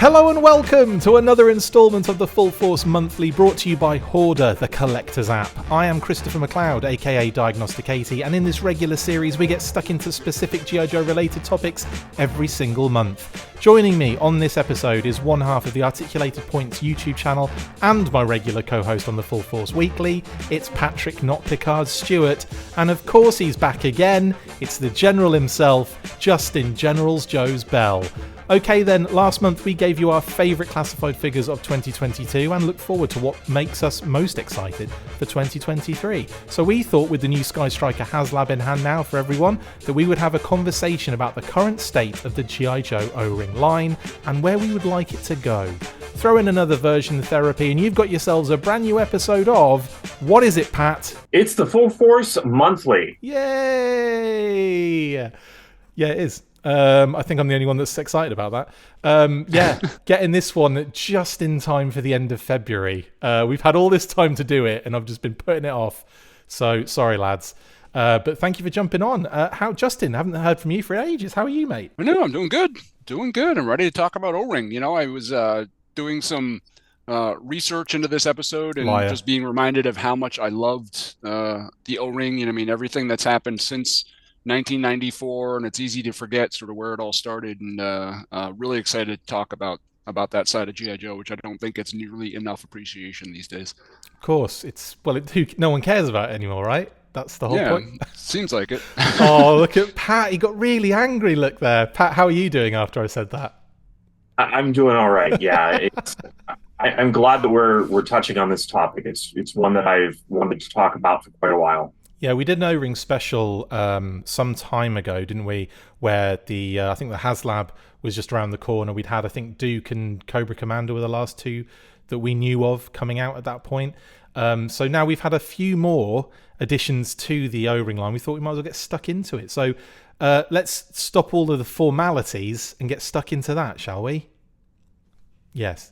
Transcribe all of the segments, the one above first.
Hello and welcome to another instalment of the Full Force Monthly, brought to you by Hoardar, the collector's app. I am Christopher McLeod AKA Diagnostic 80, and in this regular series we get stuck into specific G.I. Joe related topics every single month. Joining me on this episode is one half of the Articulated Points YouTube channel and my regular co-host on the Full Force Weekly. It's Patrick Notpicard Stewart, and of course he's back again. It's the General himself, Justin Generals Joe's Bell. Okay then, last month we gave you our favourite classified figures of 2022 and look forward to what makes us most excited for 2023. So we thought, with the new Skystriker HasLab in hand now for everyone, that we would have a conversation about the current state of the G.I. Joe O-Ring line and where we would like it to go. Throw in another version therapy and you've got yourselves a brand new episode of... What is it, Pat? It's the Full Force Monthly. Yay! Yeah, it is. I think I'm the only one that's excited about that. Getting this one just in time for the end of February. We've had all this time to do it, and I've just been putting it off. So, sorry, lads. But thank you for jumping on. Justin, I haven't heard from you for ages. How are you, mate? No, I'm doing good. I'm ready to talk about O-Ring. You know, I was doing some research into this episode and just being reminded of how much I loved the O-Ring. You know, I mean, everything that's happened since 1994, and it's easy to forget sort of where it all started, and really excited to talk about that side of G.I. Joe, which I don't think gets nearly enough appreciation these days. Of course, no one cares about it anymore, right? That's the whole point. Seems like it. Oh, look at Pat. He got really angry. Look there. Pat, how are you doing after I said that? I'm doing all right. Yeah, I'm glad that we're touching on this topic. It's one that I've wanted to talk about for quite a while. Yeah, we did an O-Ring special some time ago, didn't we? Where I think the HasLab was just around the corner. We'd had, I think, Duke and Cobra Commander were the last two that we knew of coming out at that point. So now we've had a few more additions to the O-Ring line. We thought we might as well get stuck into it. So let's stop all of the formalities and get stuck into that, shall we? Yes.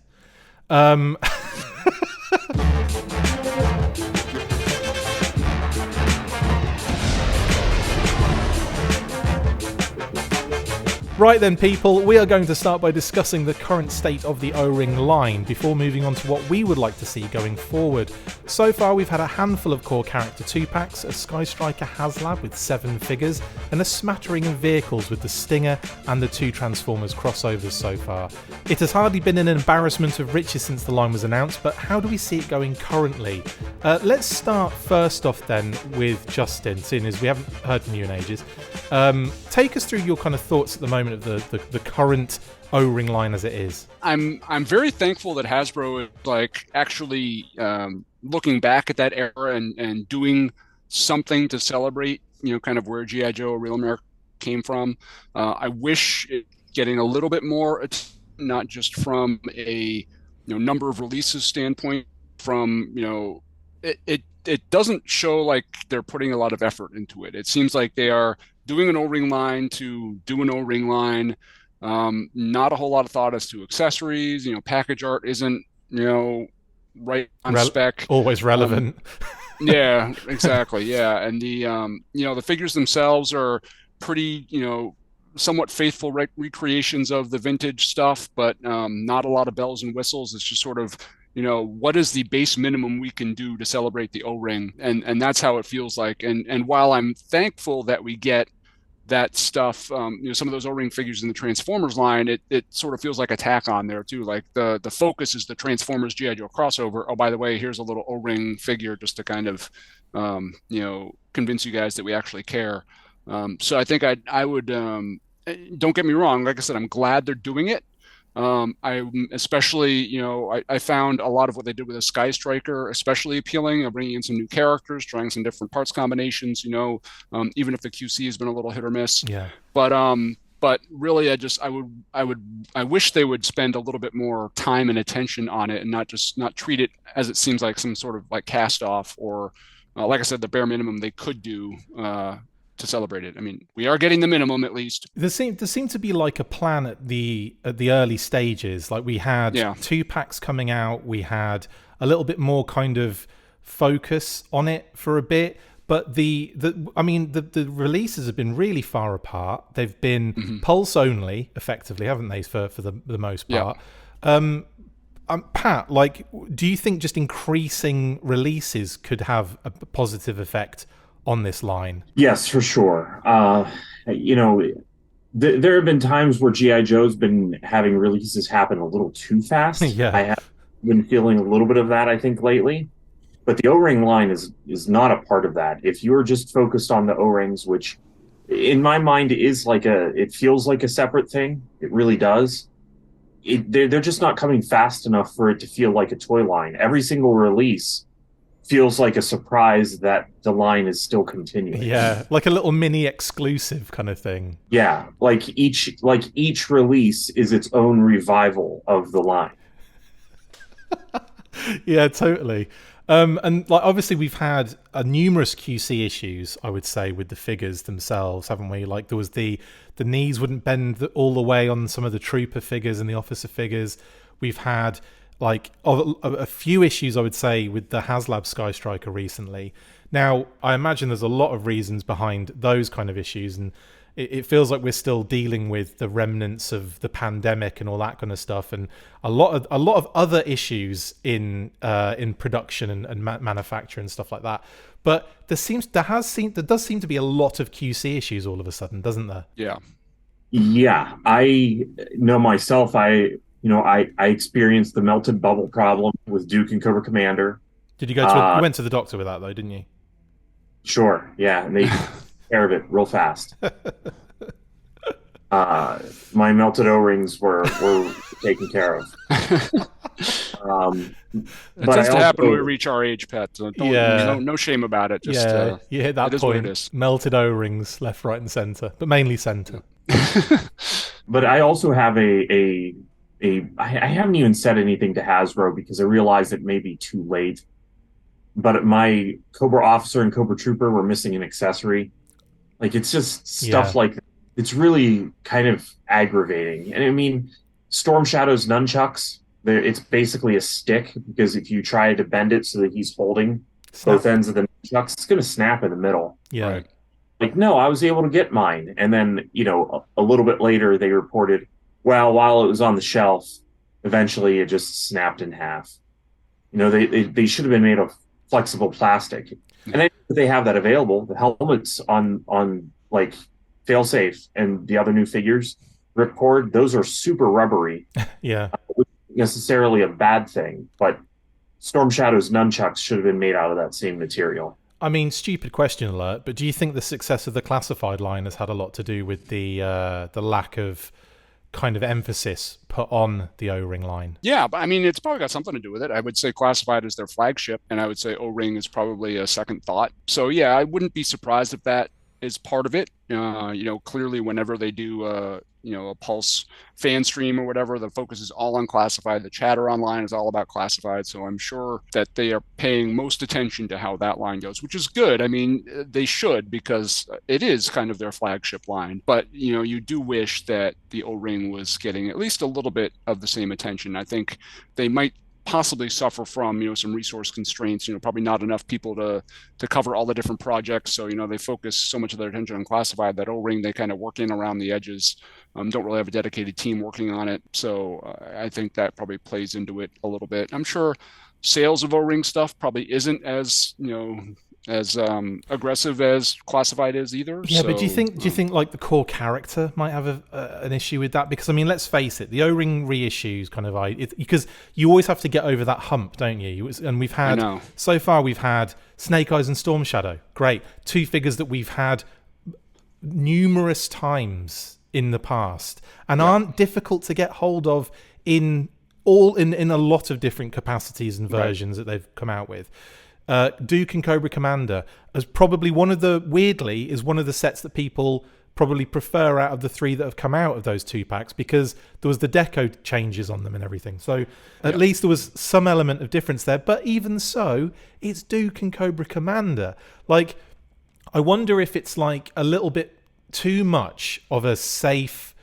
Right then, people, we are going to start by discussing the current state of the O-Ring line before moving on to what we would like to see going forward. So far, we've had a handful of core character 2-packs, a Skystriker HasLab with 7 figures, and a smattering of vehicles with the Stinger and the 2 Transformers crossovers so far. It has hardly been an embarrassment of riches since the line was announced, but how do we see it going currently? Let's start first off then with Justin, seeing as we haven't heard from you in ages. Take us through your kind of thoughts at the moment of the current O-Ring line as it is. I'm very thankful that Hasbro is actually looking back at that era and doing something to celebrate, you know, kind of where G.I. Joe Real America came from. I wish it getting a little bit more, not just from a number of releases standpoint, from it doesn't show like they're putting a lot of effort into it. It seems like they are doing an O-Ring line to do an O-Ring line. Not a whole lot of thought as to accessories. Package art isn't, right on spec. Always relevant. Yeah, exactly. Yeah. And the figures themselves are pretty, somewhat faithful recreations of the vintage stuff, but not a lot of bells and whistles. It's just sort of, what is the base minimum we can do to celebrate the O-Ring? And that's how it feels like. And while I'm thankful that we get that stuff, some of those O-Ring figures in the Transformers line, it sort of feels like a tack on there too. Like the focus is the Transformers G.I. Joe crossover. Oh, by the way, here's a little O-Ring figure just to kind of, convince you guys that we actually care. So I think I would, don't get me wrong. Like I said, I'm glad they're doing it. I especially, I found a lot of what they did with a Skystriker especially appealing, bringing in some new characters, trying some different parts combinations, even if the QC has been a little hit or miss. Yeah. But really, I wish they would spend a little bit more time and attention on it and not treat it as it seems like some sort of like cast off or, like I said, the bare minimum they could do, to celebrate it. I mean, we are getting the minimum at least. There seemed to be like a plan at the early stages. Like we had 2-packs coming out. We had a little bit more kind of focus on it for a bit, But the releases have been really far apart. They've been pulse only, effectively, haven't they, for the most part? Yeah. Pat, like, do you think just increasing releases could have a positive effect on this line? Yes, for sure. There have been times where G.I. Joe's been having releases happen a little too fast. Yeah. I have been feeling a little bit of that, I think, lately. But the O-ring line is not a part of that. If you're just focused on the O-rings, which in my mind is it feels like a separate thing. It really does. They're just not coming fast enough for it to feel like a toy line. Every single release feels like a surprise that the line is still continuing. Yeah, like a little mini exclusive kind of thing. Yeah, like each release is its own revival of the line. Yeah, totally. And like obviously we've had numerous QC issues, I would say, with the figures themselves, haven't we? Like there was the knees wouldn't bend all the way on some of the trooper figures and the officer figures. We've had like a few issues, I would say, with the HasLab Skystriker recently. Now, I imagine there's a lot of reasons behind those kind of issues, and it feels like we're still dealing with the remnants of the pandemic and all that kind of stuff, and a lot of other issues in production and manufacture and stuff like that. But there does seem to be a lot of QC issues all of a sudden, doesn't there? Yeah. Yeah, I know myself. I experienced the melted bubble problem with Duke and Cobra Commander. Did you go you went to the doctor with that though, didn't you? Sure. Yeah, and they care of it real fast. My melted O-rings were taken care of. It tends to happen when we reach our age, Pat. So no shame about it. Just you hit that point. Melted O-rings left, right, and center, but mainly center. But I also have I haven't even said anything to Hasbro because I realized it may be too late. But my Cobra Officer and Cobra Trooper were missing an accessory. Like, it's just stuff like that. It's really kind of aggravating. And I mean, Storm Shadow's nunchucks, it's basically a stick, because if you try to bend it so that he's holding both ends of the nunchucks, it's going to snap in the middle. Yeah. Right. Like, no, I was able to get mine. And then, a little bit later, they reported, well, while it was on the shelf, eventually it just snapped in half. They should have been made of flexible plastic. And they have that available. The helmets on like Failsafe and the other new figures, Ripcord, those are super rubbery. Yeah. Which isn't necessarily a bad thing, but Storm Shadow's nunchucks should have been made out of that same material. I mean, stupid question alert, but do you think the success of the classified line has had a lot to do with the lack of kind of emphasis put on the O-ring line? Yeah, but I mean, it's probably got something to do with it. I would say classified is their flagship, and I would say O-ring is probably a second thought. So yeah, I wouldn't be surprised if that is part of it. Clearly whenever they do a Pulse fan stream or whatever, the focus is all on classified. The chatter online is all about classified. So I'm sure that they are paying most attention to how that line goes, which is good. I mean, they should, because it is kind of their flagship line. But, you do wish that the O-ring was getting at least a little bit of the same attention. I think they might possibly suffer from some resource constraints, probably not enough people to cover all the different projects, so they focus so much of their attention on classified that O-ring they kind of work in around the edges, don't really have a dedicated team working on it. So I think that probably plays into it a little bit. I'm sure sales of O-ring stuff probably isn't as aggressive as classified is either. Yeah, but do you think like the core character might have an issue with that? Because I mean, let's face it, the O-ring reissues kind of because you always have to get over that hump, don't you? And we've had so far we've had Snake Eyes and Storm Shadow, great, two figures that we've had numerous times in the past and aren't difficult to get hold of in a lot of different capacities and versions that they've come out with. Duke and Cobra Commander is probably one of the sets that people probably prefer out of the three that have come out of those two packs, because there was the deco changes on them and everything. So at least there was some element of difference there. But even so, it's Duke and Cobra Commander. Like, I wonder if it's like a little bit too much of a safe,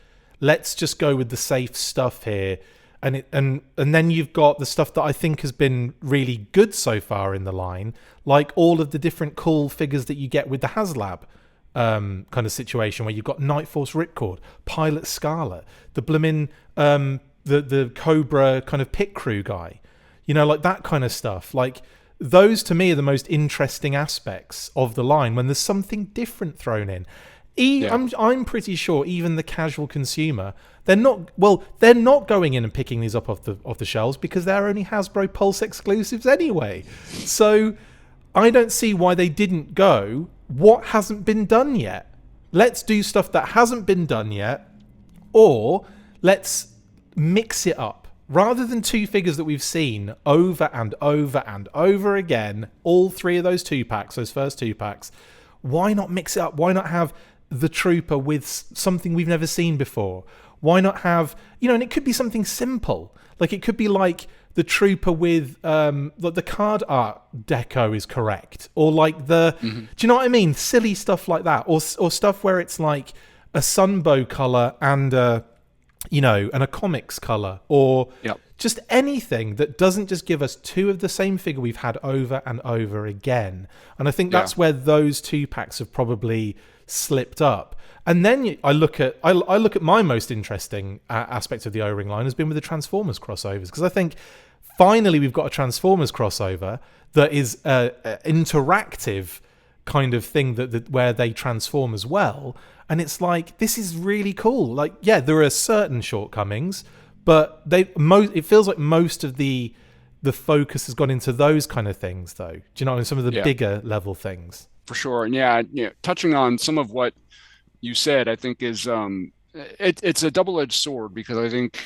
let's just go with the safe stuff here. and then you've got the stuff that I think has been really good so far in the line, like all of the different cool figures that you get with the HasLab kind of situation, where you've got Night Force Ripcord, Pilot Scarlet, the blimmin' the Cobra kind of pit crew guy, like that kind of stuff. Like those to me are the most interesting aspects of the line when there's something different thrown in. I'm pretty sure even the casual consumer, they're not going in and picking these up off the shelves because they're only Hasbro Pulse exclusives anyway. So I don't see why they didn't go, what hasn't been done yet? Let's do stuff that hasn't been done yet, or let's mix it up. Rather than two figures that we've seen over and over and over again, all three of those those first 2 packs, why not mix it up? Why not have the Trooper with something we've never seen before? Why not have, and it could be something simple. Like it could be like the Trooper with the card art deco is correct, or like do you know what I mean? Silly stuff like that, or stuff where it's like a Sunbow color and and a comics color, or just anything that doesn't just give us two of the same figure we've had over and over again. And I think that's where those 2 packs have probably slipped up. And then I look at my most interesting aspect of the O-Ring line has been with the Transformers crossovers, because I think finally we've got a Transformers crossover that is interactive kind of thing that where they transform as well. And it's like, this is really cool. Like, yeah, there are certain shortcomings, but it feels like most of the focus has gone into those kind of things, though. Do you know what I mean? Some of the bigger level things. For sure. And touching on some of what you said, I think is it's a double-edged sword, because I think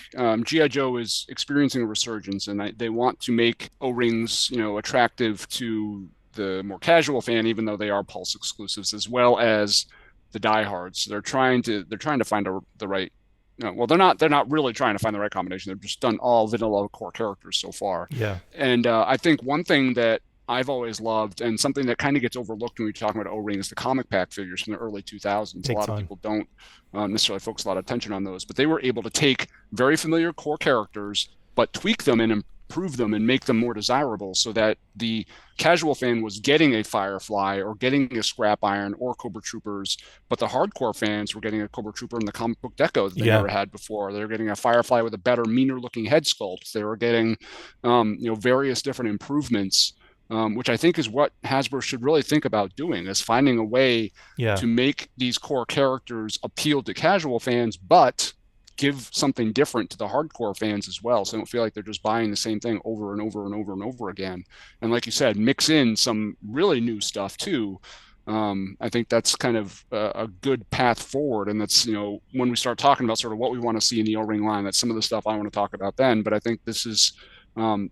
G.I. Joe is experiencing a resurgence, and they want to make O-rings, attractive to the more casual fan, even though they are Pulse exclusives, as well as the diehards. So they're trying to find the right. Well, they're not really trying to find the right combination. They've just done all vanilla core characters so far. Yeah. And I think one thing that I've always loved, and something that kind of gets overlooked when we talk about O-Ring, is the comic pack figures from the early 2000s. A lot of people don't necessarily focus a lot of attention on those, but they were able to take very familiar core characters, but tweak them and improve them and make them more desirable, so that the casual fan was getting a Firefly or getting a Scrap Iron or Cobra Troopers, but the hardcore fans were getting a Cobra Trooper in the comic book deco that they never had before. They were getting a Firefly with a better, meaner looking head sculpt. They were getting various different improvements, which I think is what Hasbro should really think about doing, is finding a way to make these core characters appeal to casual fans, but give something different to the hardcore fans as well, so they don't feel like they're just buying the same thing over and over and over and over again. And like you said, mix in some really new stuff too. I think that's kind of a good path forward, and that's when we start talking about sort of what we want to see in the O-Ring line, that's some of the stuff I want to talk about then. But I think this is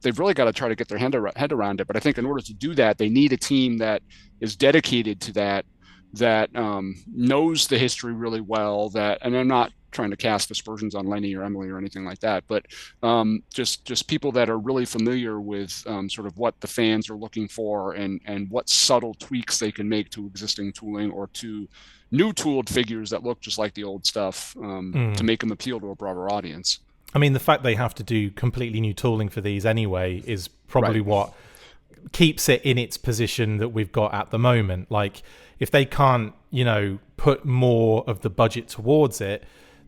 they've really got to try to get their head around it. But I think in order to do that, they need a team that is dedicated to that knows the history really well, and I'm not trying to cast aspersions on Lenny or Emily or anything like that, but just people that are really familiar with sort of what the fans are looking for, and what subtle tweaks they can make to existing tooling or to new tooled figures that look just like the old stuff, to make them appeal to a broader audience. I mean, the fact they have to do completely new tooling for these anyway is probably what keeps it in its position that we've got at the moment. Like, if they can't, put more of the budget towards it,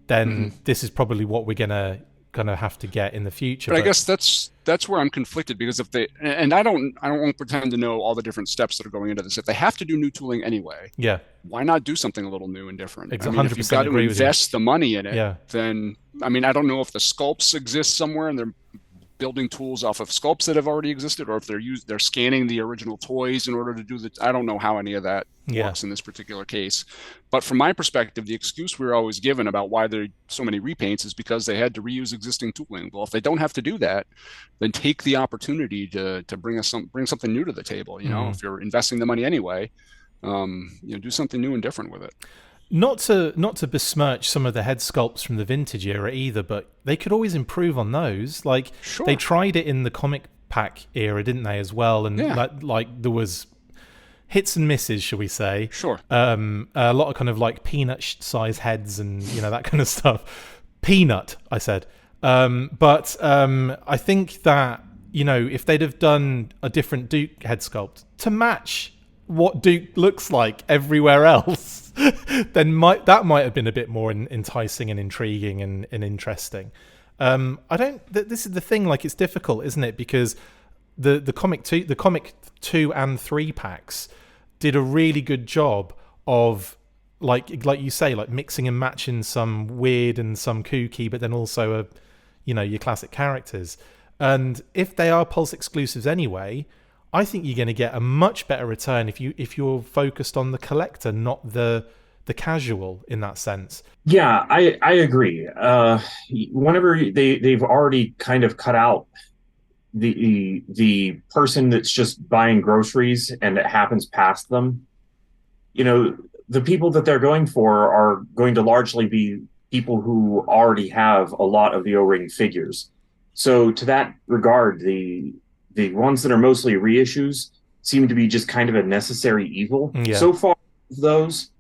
then this is probably what we're gonna have to get in the future. But I guess that's where I'm conflicted, because if they, and I don't want to pretend to know all the different steps that are going into this. If they have to do new tooling anyway, why not do something a little new and different? I mean, if you've got to invest the money in it, then I don't know if the sculpts exist somewhere and they're building tools off of sculpts that have already existed, or if they're scanning the original toys in order to do I don't know how any of that works in this particular case. But from my perspective, the excuse we were always given about why there are so many repaints is because they had to reuse existing tooling. Well, if they don't have to do that, then take the opportunity to bring something new to the table. If you're investing the money anyway, do something new and different with it. Not to besmirch some of the head sculpts from the vintage era either, but they could always improve on those. Like, they tried it in the comic pack era, didn't they, as well? And like there was hits and misses, shall we say? A lot of kind of like peanut size heads and that kind of stuff. Peanut, I said. But I think that, you know, if they'd have done a different Duke head sculpt to match what Duke looks like everywhere else, then that might have been a bit more enticing and intriguing and interesting. This is the thing, like, it's difficult, isn't it? Because the comic 2 and 3 packs did a really good job of, like you say, like mixing and matching some weird and some kooky, but then also your classic characters. And if they are Pulse exclusives anyway, I think you're going to get a much better return if you're focused on the collector, not the casual in that sense. Yeah, I agree. Whenever they've already kind of cut out the person that's just buying groceries and it happens past them, you know, the people that they're going for are going to largely be people who already have a lot of the O-ring figures. So to that regard, the ones that are mostly reissues seem to be just kind of a necessary evil. Yeah. So far, those,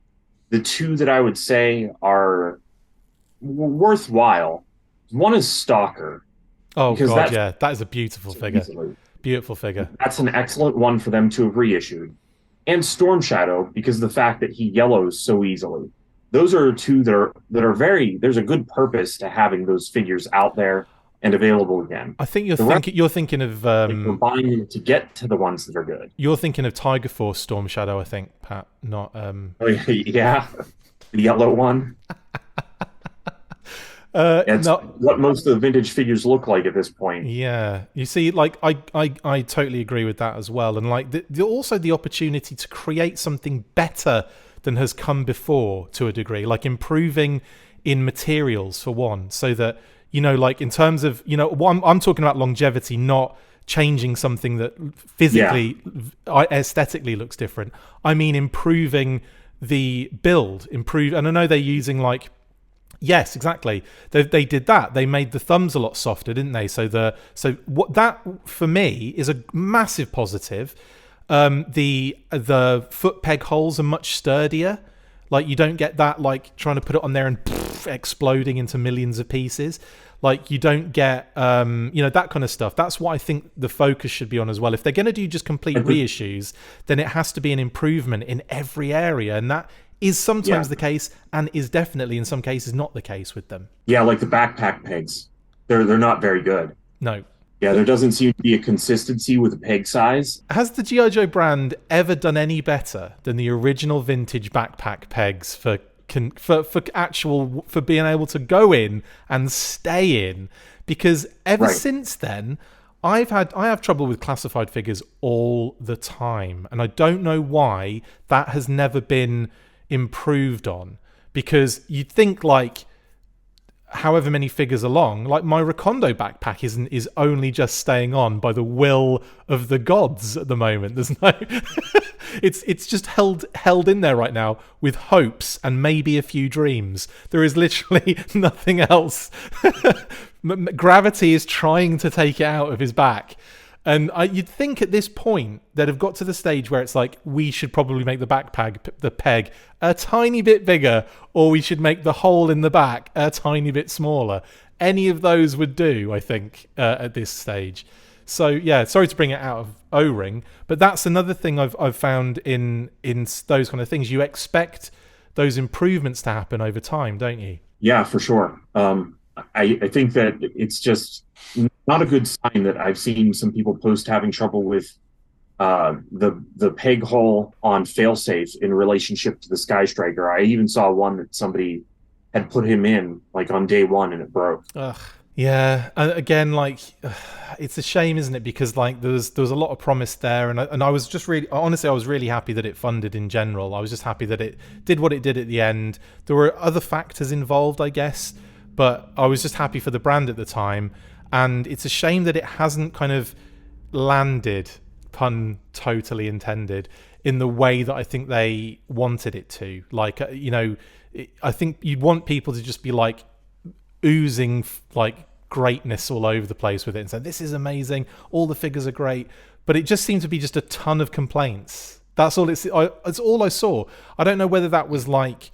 the two that I would say are worthwhile, one is Stalker. Oh God, yeah, that is a beautiful figure. Easily. Beautiful figure. That's an excellent one for them to have reissued. And Storm Shadow, because of the fact that he yellows so easily. Those are two that are very. There's a good purpose to having those figures out there and available again. I think you're thinking of we're buying them to get to the ones that are good. You're thinking of Tiger Force Storm Shadow, I think, Pat. Not Oh yeah, the yellow one. It's what most of the vintage figures look like at this point. Yeah, you see, like I totally agree with that as well, and like also the opportunity to create something better than has come before to a degree, like improving in materials for one, so that, you know, like in terms of, you know, I'm talking about longevity, not changing something that physically, aesthetically looks different. I mean, improving the build, and I know they're using like. Yes, exactly. They did that. They made the thumbs a lot softer, didn't they? So what that for me is a massive positive. The foot peg holes are much sturdier. Like, you don't get that, like, trying to put it on there and exploding into millions of pieces. Like, you don't get that kind of stuff. That's what I think the focus should be on as well. If they're going to do just complete reissues, then it has to be an improvement in every area, and that is sometimes the case, and is definitely in some cases not the case with them. Yeah, like the backpack pegs. They're not very good. No. Yeah, there doesn't seem to be a consistency with the peg size. Has the G.I. Joe brand ever done any better than the original vintage backpack pegs for being able to go in and stay in? Because ever since then, I have trouble with classified figures all the time, and I don't know why that has never been improved on, because you'd think, like, however many figures along, like my Recondo backpack is only just staying on by the will of the gods at the moment. There's no it's just held in there right now with hopes and maybe a few dreams. There is literally nothing else. Gravity is trying to take it out of his back. And you'd think at this point they'd have got to the stage where it's like, we should probably make the peg a tiny bit bigger, or we should make the hole in the back a tiny bit smaller. Any of those would do, I think, at this stage. So yeah, sorry to bring it out of O-ring, but that's another thing I've found in those kind of things. You expect those improvements to happen over time, don't you? Yeah, for sure. I think that it's just not a good sign that I've seen some people post having trouble with the peg hole on failsafe in relationship to the Skystriker. I even saw one that somebody had put him in like on day one and it broke. Ugh. Yeah, again, like, it's a shame, isn't it? Because like there was a lot of promise there, and I was just really, honestly, I was really happy that it funded in general. I was just happy that it did what it did at the end. There were other factors involved, I guess, but I was just happy for the brand at the time. And it's a shame that it hasn't kind of landed, pun totally intended, in the way that I think they wanted it to. Like, I think you'd want people to just be like oozing like greatness all over the place with it and say, this is amazing, all the figures are great. But it just seemed to be just a ton of complaints. That's all it's all I saw. I don't know whether that was like,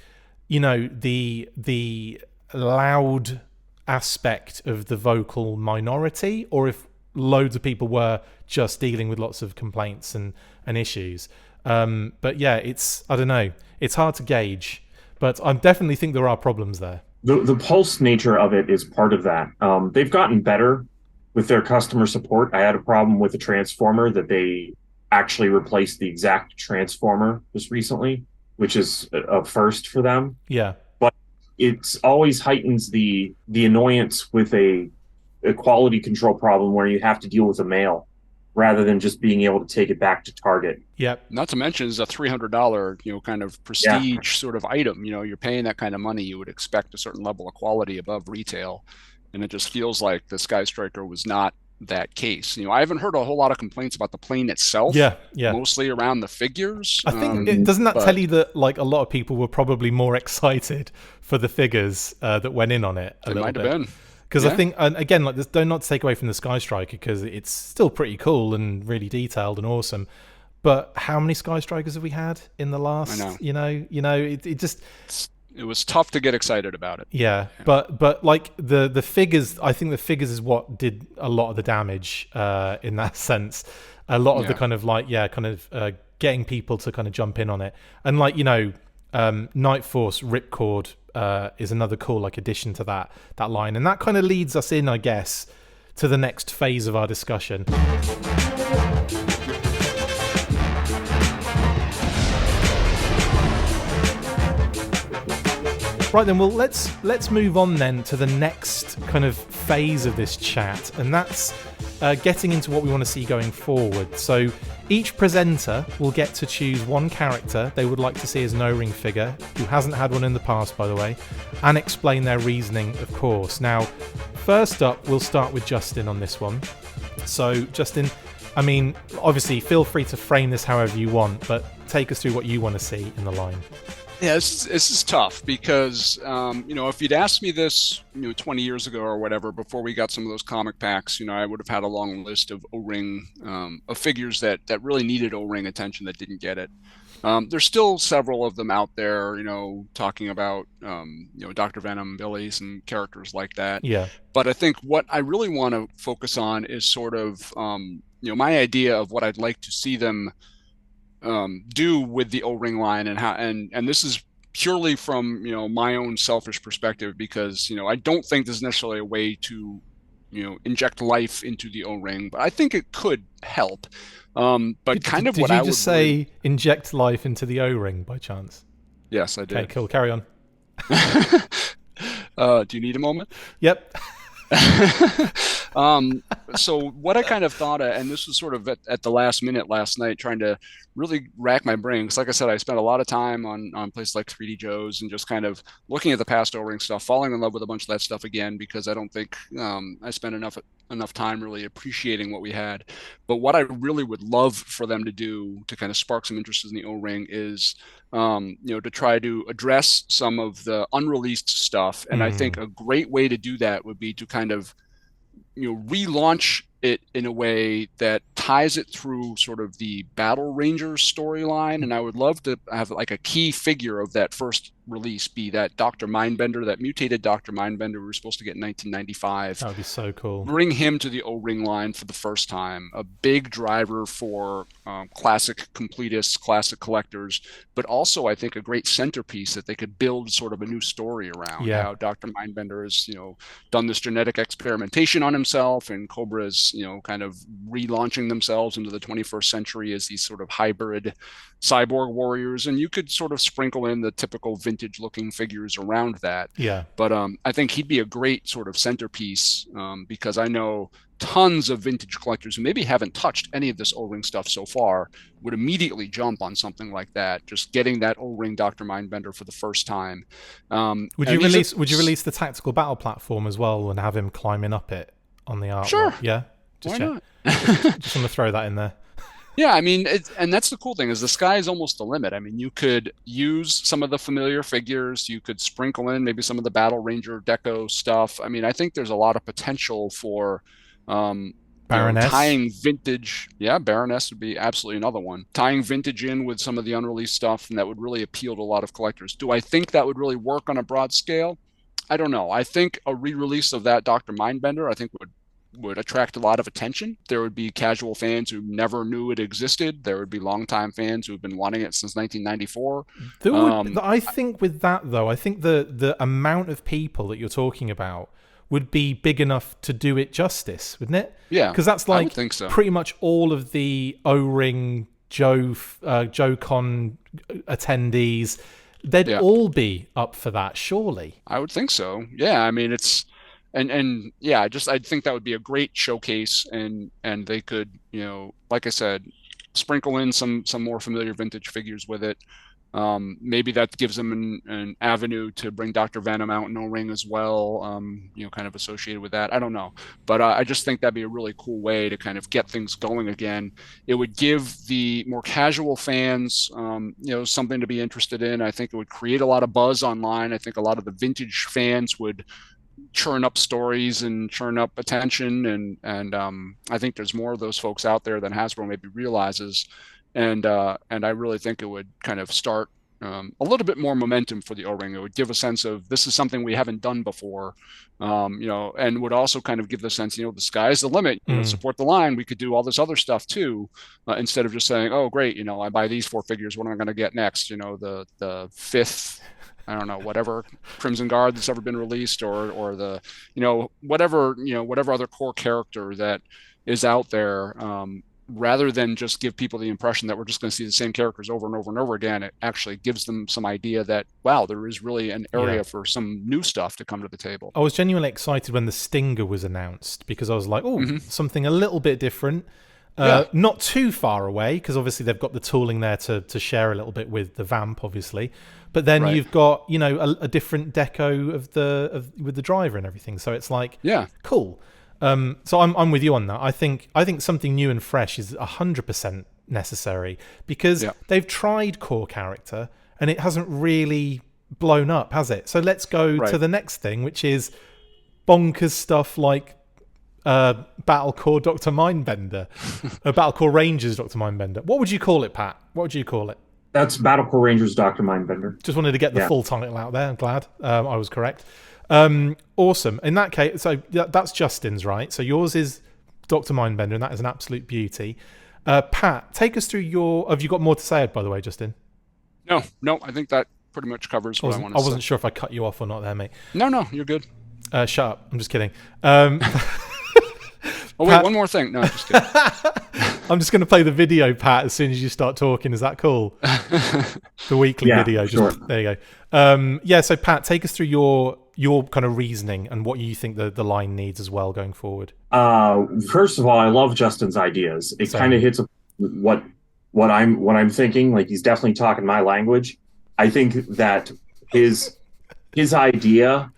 the loud aspect of the vocal minority, or if loads of people were just dealing with lots of complaints and issues. But yeah, I don't know. It's hard to gauge, but I definitely think there are problems there. The pulse nature of it is part of that. They've gotten better with their customer support. I had a problem with a transformer that they actually replaced the exact transformer just recently, which is a first for them. Yeah. But it's always heightens the annoyance with a quality control problem where you have to deal with a mail rather than just being able to take it back to Target. Yep. Not to mention it's a $300, kind of prestige sort of item. You're paying that kind of money. You would expect a certain level of quality above retail. And it just feels like the Skystriker was not that case. I haven't heard a whole lot of complaints about the plane itself. Yeah. Mostly around the figures. I think doesn't that tell you that like a lot of people were probably more excited for the figures that went in on it? It might have been. Because I think, and again, like this, don't not take away from the Skystriker because it's still pretty cool and really detailed and awesome. But how many Skystrikers have we had in the last? I know. It was tough to get excited about it. Yeah. But like the figures, I think the figures is what did a lot of the damage in that sense. A lot of the kind of getting people to kind of jump in on it, and like Night Force Ripcord is another cool like addition to that line, and that kind of leads us in, I guess, to the next phase of our discussion. Right then, well let's move on then to the next kind of phase of this chat, and that's getting into what we want to see going forward. So each presenter will get to choose one character they would like to see as an O-ring figure, who hasn't had one in the past, by the way, and explain their reasoning, of course. Now, first up, we'll start with Justin on this one. So, Justin, I mean, obviously, feel free to frame this however you want, but take us through what you want to see in the line. Yeah, this is tough because, if you'd asked me this, 20 years ago or whatever, before we got some of those comic packs, I would have had a long list of O-ring, of figures that really needed O-ring attention that didn't get it. There's still several of them out there, talking about, Dr. Venom, Billy, and characters like that. Yeah. But I think what I really want to focus on is sort of, my idea of what I'd like to see them do with the O-ring line, and how, and this is purely from my own selfish perspective, because I don't think there's necessarily a way to inject life into the O-ring, but I think it could help. But kind of what I would just say inject life into the O-ring by chance? Yes, I did. Okay, cool. Carry on. Do you need a moment? Yep. So what I kind of thought, and this was sort of at the last minute last night, trying to really rack my brain, because like I said, I spent a lot of time on places like 3D Joe's and just kind of looking at the past O-ring stuff, falling in love with a bunch of that stuff again, because I don't think I spent enough time really appreciating what we had. But what I really would love for them to do to kind of spark some interest in the O-ring is to try to address some of the unreleased stuff. And I think a great way to do that would be to kind of relaunch it in a way that ties it through sort of the Battle Rangers storyline. And I would love to have like a key figure of that first release be that Dr. Mindbender, that mutated Dr. Mindbender we were supposed to get in 1995. That would be so cool. Bring him to the O-ring line for the first time. A big driver for classic completists, classic collectors, but also I think a great centerpiece that they could build sort of a new story around. Yeah. How Dr. Mindbender has, done this genetic experimentation on himself, and Cobra's, kind of relaunching themselves into the 21st century as these sort of hybrid cyborg warriors. And you could sort of sprinkle in the typical vintage looking figures around that. Yeah. But I think he'd be a great sort of centerpiece, because I know tons of vintage collectors who maybe haven't touched any of this O-ring stuff so far would immediately jump on something like that, just getting that O-ring Dr. Mindbender for the first time. Would you release the tactical battle platform as well and have him climbing up it on the artwork? Sure. Yeah. Why not? Just want to throw that in there. Yeah, I mean, and that's the cool thing, is the sky is almost the limit. I mean, you could use some of the familiar figures, you could sprinkle in maybe some of the Battle Ranger deco stuff. I mean, I think there's a lot of potential for Baroness. Tying vintage. Yeah, Baroness would be absolutely another one. Tying vintage in with some of the unreleased stuff, and that would really appeal to a lot of collectors. Do I think that would really work on a broad scale? I don't know. I think a re-release of that Dr. Mindbender, I think would attract a lot of attention. There would be casual fans who never knew it existed. There would be longtime fans who've been wanting it since 1994. I think with that, though, I think the amount of people that you're talking about would be big enough to do it justice, wouldn't it? Yeah, because that's like I would think so. Pretty much all of the O-Ring JoeCon attendees, they'd all be up for that, surely. I would think so. Yeah, I mean, it's and yeah, I think that would be a great showcase, and they could, like I said, sprinkle in some more familiar vintage figures with it. Maybe that gives them an avenue to bring Dr. Venom out in O-Ring as well, kind of associated with that. I don't know. But I just think that'd be a really cool way to kind of get things going again. It would give the more casual fans, something to be interested in. I think it would create a lot of buzz online. I think a lot of the vintage fans would churn up stories and churn up attention. And I think there's more of those folks out there than Hasbro maybe realizes. And I really think it would kind of start a little bit more momentum for the O-Ring. It would give a sense of this is something we haven't done before, and would also kind of give the sense, the sky's the limit. Support the line. We could do all this other stuff too, instead of just saying, oh, great, I buy these 4 figures. What am I going to get next? The 5th, I don't know, whatever Crimson Guard that's ever been released, or the, whatever other core character that is out there. Rather than just give people the impression that we're just going to see the same characters over and over and over again, it actually gives them some idea that, wow, there is really an area for some new stuff to come to the table. I was genuinely excited when the Stinger was announced, because I was like, something a little bit different. Not too far away, because obviously they've got the tooling there to share a little bit with the Vamp, obviously. But then you've got, a different deco with the driver and everything. So it's like, cool. So I'm with you on that. I think something new and fresh is 100% necessary, because they've tried core character and it hasn't really blown up, has it? So let's go to the next thing, which is bonkers stuff like Battlecore Dr. Mindbender, Battlecore Rangers Dr. Mindbender. What would you call it, Pat? What would you call it? That's Battlecore Rangers Dr. Mindbender. Just wanted to get the full title out there. I'm glad I was correct. Awesome. In that case, so that's Justin's, right? So yours is Dr. Mindbender, and that is an absolute beauty. Pat, take us through have you got more to say, by the way, Justin? No, I think that pretty much covers what I want to say. I wasn't sure if I cut you off or not there, mate. No, you're good. Shut up. I'm just kidding. Oh, wait, one more thing. No, just kidding. I'm just going to play the video, Pat, as soon as you start talking. Is that cool? The weekly video. Sure. There you go. So Pat, take us through your kind of reasoning and what you think the line needs as well going forward. First of all, I love Justin's ideas. It kind of hits what I'm thinking. Like, he's definitely talking my language. I think that his idea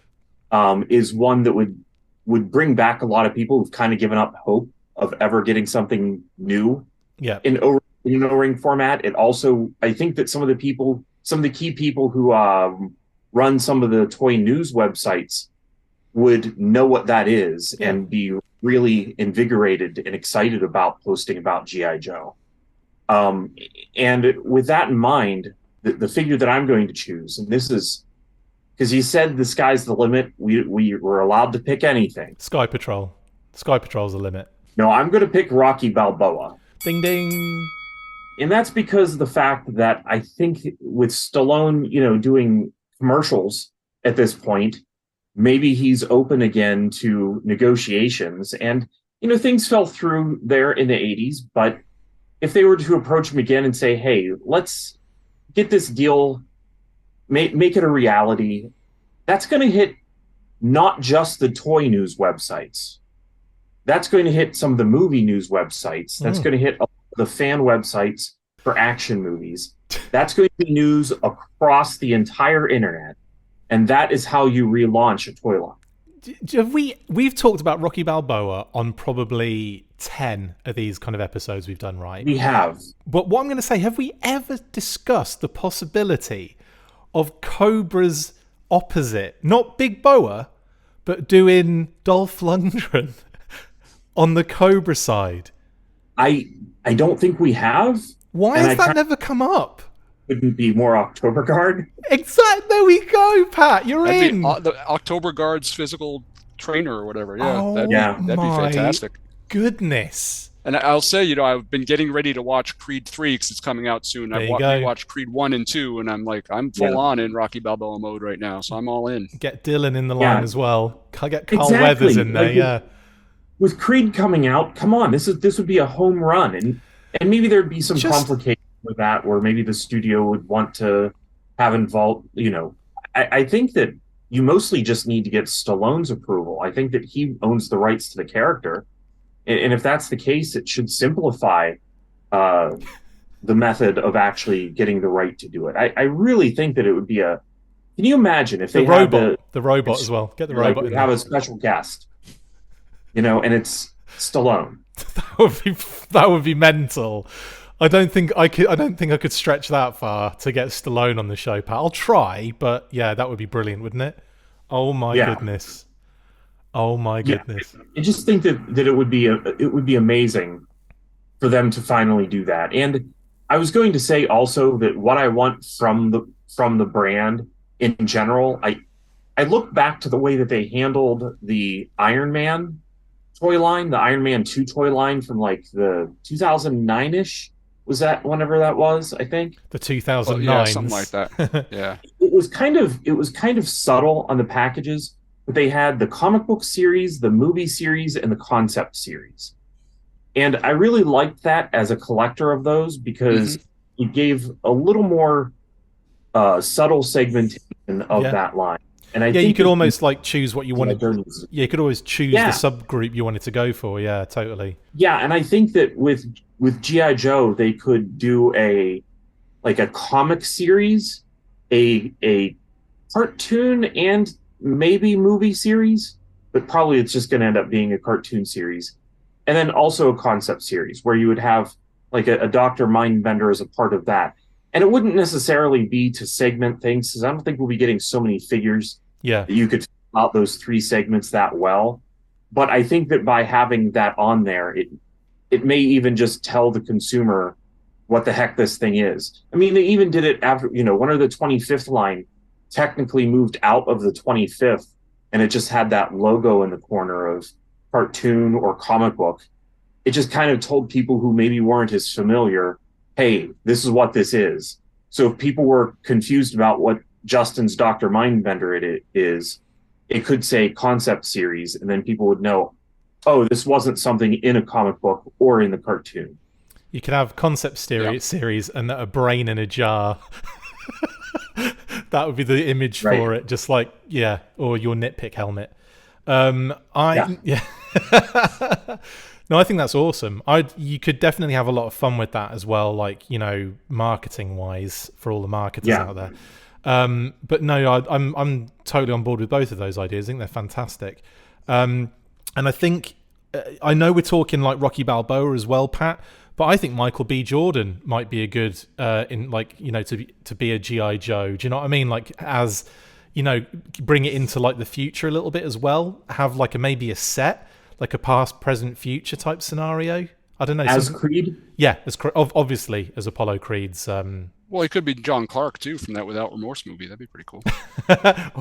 is one that would bring back a lot of people who've kind of given up hope of ever getting something new in O-Ring format. It also, I think that some of the key people who run some of the toy news websites would know what that is and be really invigorated and excited about posting about G.I. Joe. And with that in mind, the figure that I'm going to choose, and this is because he said the sky's the limit. We were allowed to pick anything. Sky Patrol. Sky Patrol's the limit. No, I'm going to pick Rocky Balboa. Ding, ding. And that's because of the fact that I think with Stallone, doing commercials at this point, maybe he's open again to negotiations. And, things fell through there in the 80s. But if they were to approach him again and say, hey, let's get this deal, make it a reality, that's going to hit not just the toy news websites. That's going to hit some of the movie news websites. That's going to hit the fan websites for action movies. That's going to be news across the entire internet. And that is how you relaunch a toy line. We've talked about Rocky Balboa on probably 10 of these kind of episodes we've done, right? We have. But what I'm going to say, have we ever discussed the possibility of Cobra's opposite? Not Big Boa, but doing Dolph Lundgren on the Cobra side? I don't think we have. Why has that never come up? couldn't be more October Guard. Exactly. There we go, Pat. You're That'd in. be, the October Guard's physical trainer or whatever. Yeah, Oh, that'd be fantastic. Goodness. And I'll say, I've been getting ready to watch Creed 3 because it's coming out soon. I've watched Creed 1 and 2, and I'm full on in Rocky Balboa mode right now, so I'm all in. Get Dylan in the line as well. I'll get Carl Weathers in there, With Creed coming out, come on, this would be a home run, and maybe there'd be some complications with that, where maybe the studio would want to have involved. I think that you mostly just need to get Stallone's approval. I think that he owns the rights to the character. And if that's the case, it should simplify the method of actually getting the right to do it. I really think that it would be can you imagine if they had the robot as well? Get the robot in there. Have a special guest, and it's Stallone. That would be mental. I don't think I could stretch that far to get Stallone on the show, Pat. I'll try, but yeah, that would be brilliant, wouldn't it? Oh my goodness. Oh my goodness! I just think that it would be amazing for them to finally do that. And I was going to say also that what I want from the brand in general, I look back to the way that they handled the Iron Man toy line, the Iron Man 2 toy line from like the 2009-ish. Was that whenever that was? I think the 2009, something like that. Yeah, it was kind of subtle on the packages. But they had the comic book series, the movie series, and the concept series. And I really liked that as a collector of those because it gave a little more subtle segmentation of that line. And I think you could almost like choose what you wanted. Yeah, you could always choose the subgroup you wanted to go for. Yeah, totally. Yeah, and I think that with G.I. Joe, they could do a comic series, a cartoon, and maybe movie series, but probably it's just going to end up being a cartoon series. And then also a concept series where you would have like a Dr. Mindbender as a part of that. And it wouldn't necessarily be to segment things, because I don't think we'll be getting so many figures that you could fill out those 3 segments that well. But I think that by having that on there, it may even just tell the consumer what the heck this thing is. I mean, they even did it after, one of the 25th line technically moved out of the 25th, and it just had that logo in the corner of cartoon or comic book. It just kind of told people who maybe weren't as familiar, hey, this is what this is. So if people were confused about what Justin's Dr. Mindbender it is, it could say concept series, and then people would know, oh, this wasn't something in a comic book or in the cartoon. You could have concept series and a brain in a jar. That would be the image for it, just like or your nitpick helmet. No, I think that's awesome. You could definitely have a lot of fun with that as well, like marketing wise for all the marketers out there. But no, I'm totally on board with both of those ideas. I think they're fantastic. And I think I know we're talking like Rocky Balboa as well, Pat. But I think Michael B. Jordan might be a good to be a G.I. Joe. Do you know what I mean? Like, as bring it into like the future a little bit as well. Have like maybe a set, like a past, present, future type scenario. I don't know. As Creed? Yeah, obviously as Apollo Creed's. Well, he could be John Clark too from that Without Remorse movie. That'd be pretty cool.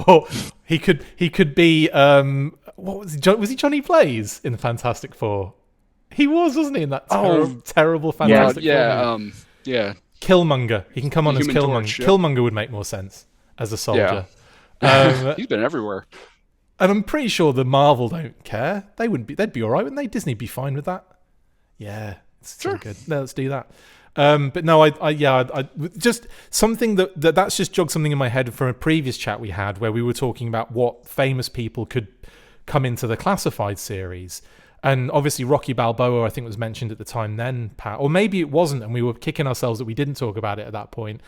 Or he could be what was he? Was he Johnny Blaze in the Fantastic Four? He wasn't he, in that terrible Fantastic Four? Yeah. Killmonger. He can come on as Killmonger. Torch, Killmonger would make more sense as a soldier. He's been everywhere. And I'm pretty sure the Marvel don't care. They'd be all right, wouldn't they? Disney'd be fine with that. Yeah, it's still good. No, let's do that. But no, I just something that's just jogged something in my head from a previous chat we had where we were talking about what famous people could come into the classified series. And obviously Rocky Balboa, I think, was mentioned at the time then, Pat. Or maybe it wasn't, and we were kicking ourselves that we didn't talk about it at that point.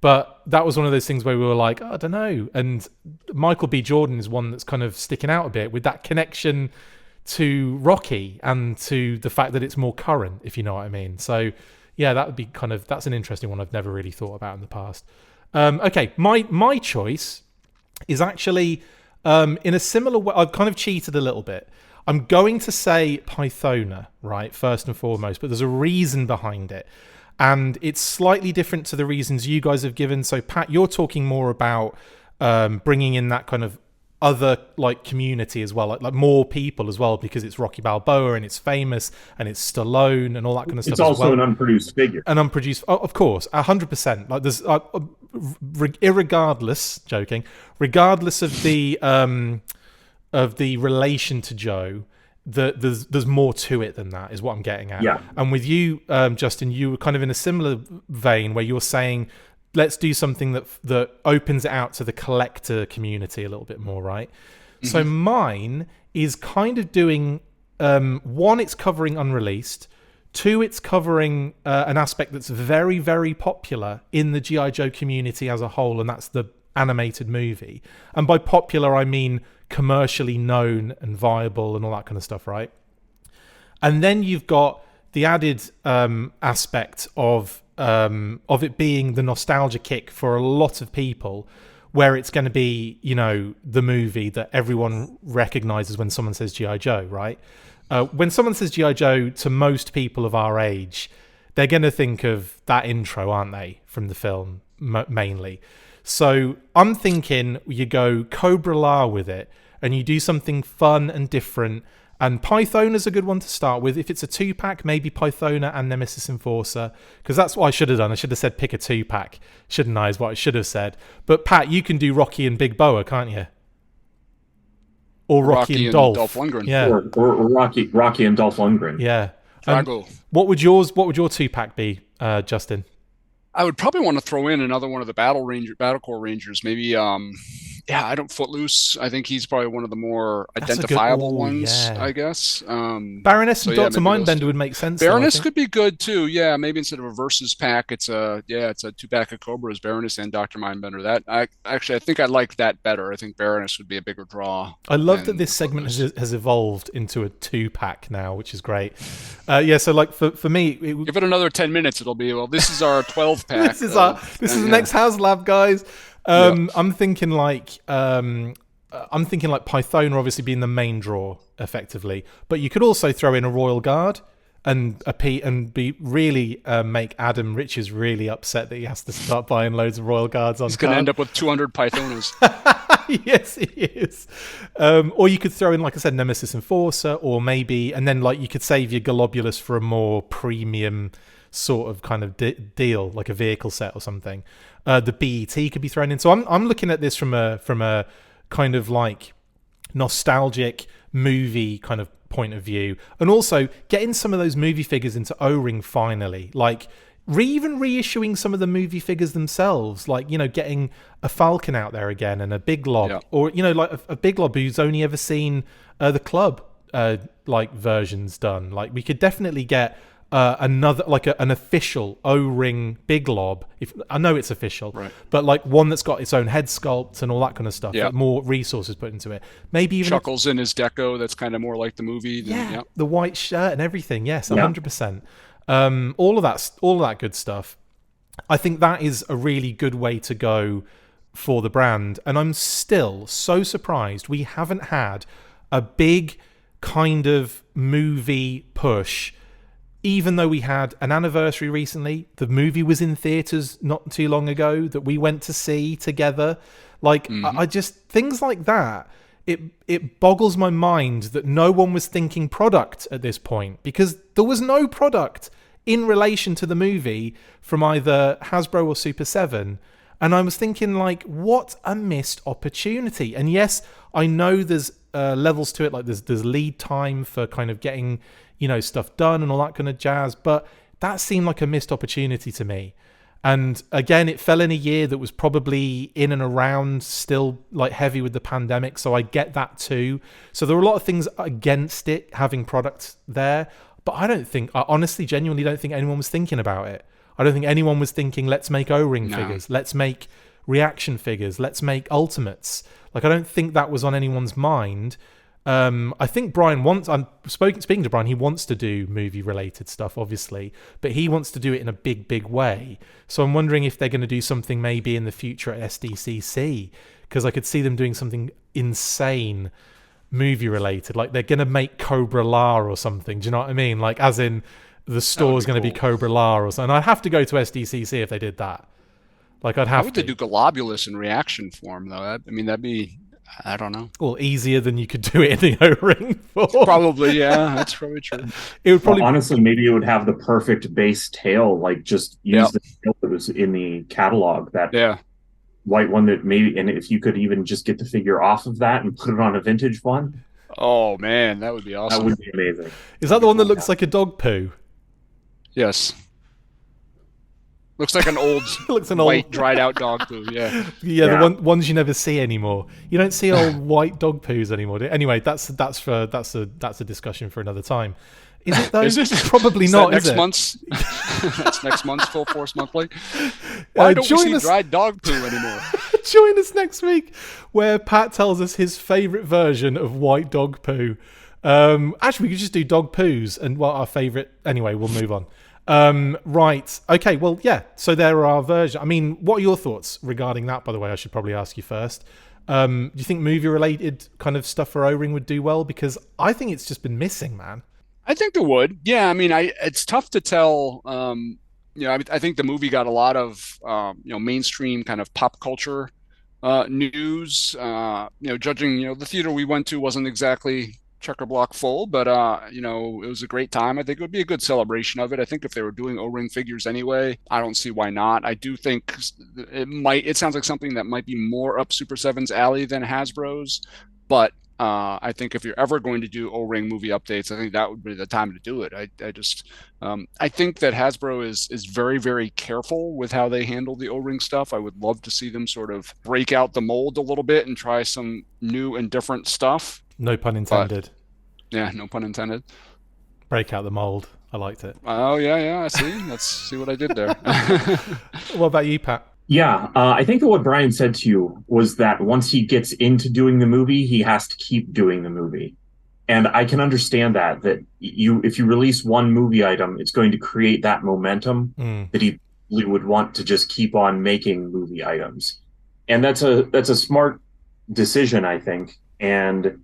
But that was one of those things where we were like, I don't know. And Michael B. Jordan is one that's kind of sticking out a bit with that connection to Rocky and to the fact that it's more current, if you know what I mean. So, yeah, that would be that's an interesting one I've never really thought about in the past. Okay, my choice is actually in a similar way. I've kind of cheated a little bit. I'm going to say Pythona, right, first and foremost, but there's a reason behind it. and it's slightly different to the reasons you guys have given. So Pat, you're talking more about bringing in that kind of other like community as well, like more people as well, because it's Rocky Balboa and it's famous and it's Stallone and all that kind of stuff. It's also an unproduced figure. An unproduced, of course, 100%. Like there's, regardless of the relation to Joe, there's more to it than that, is what I'm getting at. Yeah. And with you, Justin, you were kind of in a similar vein where you're saying, let's do something that opens it out to the collector community a little bit more, right? Mm-hmm. So mine is kind of doing, one, it's covering unreleased. Two, it's covering an aspect that's very, very popular in the G.I. Joe community as a whole, and that's the animated movie. And by popular, I mean commercially known and viable and all that kind of stuff, right? And then you've got the added aspect of it being the nostalgia kick for a lot of people, where it's going to be, you know, the movie that everyone recognizes when someone says G.I. Joe, right? When someone says G.I. Joe, to most people of our age, they're going to think of that intro, aren't they, from the film, mainly. So I'm thinking you go Cobra La with it, and you do something fun and different. And Pythona's a good one to start with. If it's a 2-pack, maybe Pythona and Nemesis Enforcer, because that's what I should have done. I should have said pick a 2-pack, shouldn't I, is what I should have said. But Pat, you can do Rocky and Big Boa, can't you? Or Rocky and Dolph Lundgren. Yeah. Or Rocky and Dolph Lundgren. Yeah. Drago. What would your 2-pack be, Justin? I would probably want to throw in another one of the Battle Corps Rangers. Maybe, Footloose. I think he's probably one of the more identifiable ones, yeah. I guess. Baroness and Dr. Mindbender would make sense. Baroness could be good too. Yeah, maybe instead of a versus pack, it's a 2-pack of Cobras, Baroness and Dr. Mindbender. I think I like that better. I think Baroness would be a bigger draw. I love that this segment has evolved into a 2-pack now, which is great. So like for me, give it another 10 minutes, it'll be, well, this is our 12-pack. this is the next HasLab, guys. I'm thinking like Pythona obviously being the main draw effectively, but you could also throw in a Royal Guard and be really make Adam Riches really upset that he has to start buying loads of Royal Guards on. He's going to end up with 200 Pythonas. Yes, he is. Or you could throw in, like I said, Nemesis Enforcer, or maybe, and then like you could save your Globulus for a more premium sort of kind of deal, like a vehicle set or something. The BET could be thrown in. So I'm looking at this from a kind of like nostalgic movie kind of point of view, and also getting some of those movie figures into O-Ring finally, like even reissuing some of the movie figures themselves, like, you know, getting a Falcon out there again and a Big Lob, or, you know, like a Big Lob who's only ever seen the club like versions done. Like we could definitely get another, like an official O-Ring Big Lob. If I know it's official, right, but like one that's got its own head sculpt and all that kind of stuff. Like more resources put into it. Maybe even Chuckles in his deco. That's kind of more like the movie. The white shirt and everything. Yes, 100%. All of that good stuff. I think that is a really good way to go for the brand. And I'm still so surprised we haven't had a big kind of movie push. Even though we had an anniversary recently, the movie was in theaters not too long ago that we went to see together. Like, I just, things like that, it boggles my mind that no one was thinking product at this point, because there was no product in relation to the movie from either Hasbro or Super 7. And I was thinking, like, what a missed opportunity. And yes, I know there's levels to it, like there's lead time for kind of getting, you know, stuff done and all that kind of jazz, but that seemed like a missed opportunity to me. And again, it fell in a year that was probably in and around still like heavy with the pandemic, so I get that too. So there were a lot of things against it having products there, but I honestly genuinely don't think anyone was thinking about it. I don't think anyone was thinking, let's make O-Ring figures, let's make reaction figures, let's make ultimates. Like, I don't think that was on anyone's mind. I think Brian wants, speaking to Brian, he wants to do movie related stuff, obviously, but he wants to do it in a big way. So I'm wondering if they're going to do something maybe in the future at SDCC, because I could see them doing something insane movie related. Like they're going to make Cobra La or something. Do you know what I mean? Like, as in the store's going to be Cobra La or something. I'd have to go to SDCC if they did that. Like, I'd have How would they do Globulus in reaction form, though? I mean, that'd be, I don't know. Well, easier than you could do it in the O-ring form. Probably, yeah. That's probably true. It would probably honestly, maybe it would have the perfect base tail, like just use the tail that was in the catalog, that white one that maybe, and if you could even just get the figure off of that and put it on a vintage one. Oh, man, that would be awesome. That would be amazing. Is that the one that looks like a dog poo? Yes. Looks like an old white dried out dog poo. Yeah. The ones you never see anymore. You don't see old white dog poos anymore. Anyway, that's a discussion for another time. Is it though? Probably not. Next month's that's next month's Full Force Monthly. Why don't we see dried dog poo anymore? Join us next week, where Pat tells us his favourite version of white dog poo. Actually, we could just do dog poos and what our favourite. Anyway, we'll move on. Right. Okay. Well, yeah. So there are our versions. I mean, what are your thoughts regarding that? By the way, I should probably ask you first. Do you think movie-related kind of stuff for O-ring would do well? Because I think it's just been missing, man. I think it would. Yeah. I mean, it's tough to tell. I think the movie got a lot of mainstream kind of pop culture news. Judging the theater we went to wasn't exactly checker block full, but it was a great time. I think it would be a good celebration of it. I think if they were doing O-ring figures anyway, I don't see why not. I do think it sounds like something that might be more up Super 7's alley than Hasbro's, but I think if you're ever going to do O-ring movie updates, I think that would be the time to do it. I think that Hasbro is very, very careful with how they handle the O-ring stuff. I would love to see them sort of break out the mold a little bit and try some new and different stuff. No pun intended. No pun intended. Break out the mold. I liked it. Oh, yeah. I see. Let's see what I did there. What about you, Pat? Yeah, I think that what Brian said to you was that once he gets into doing the movie, he has to keep doing the movie. And I can understand that if you release one movie item, it's going to create that momentum that he would want to just keep on making movie items. And that's a smart decision, I think. And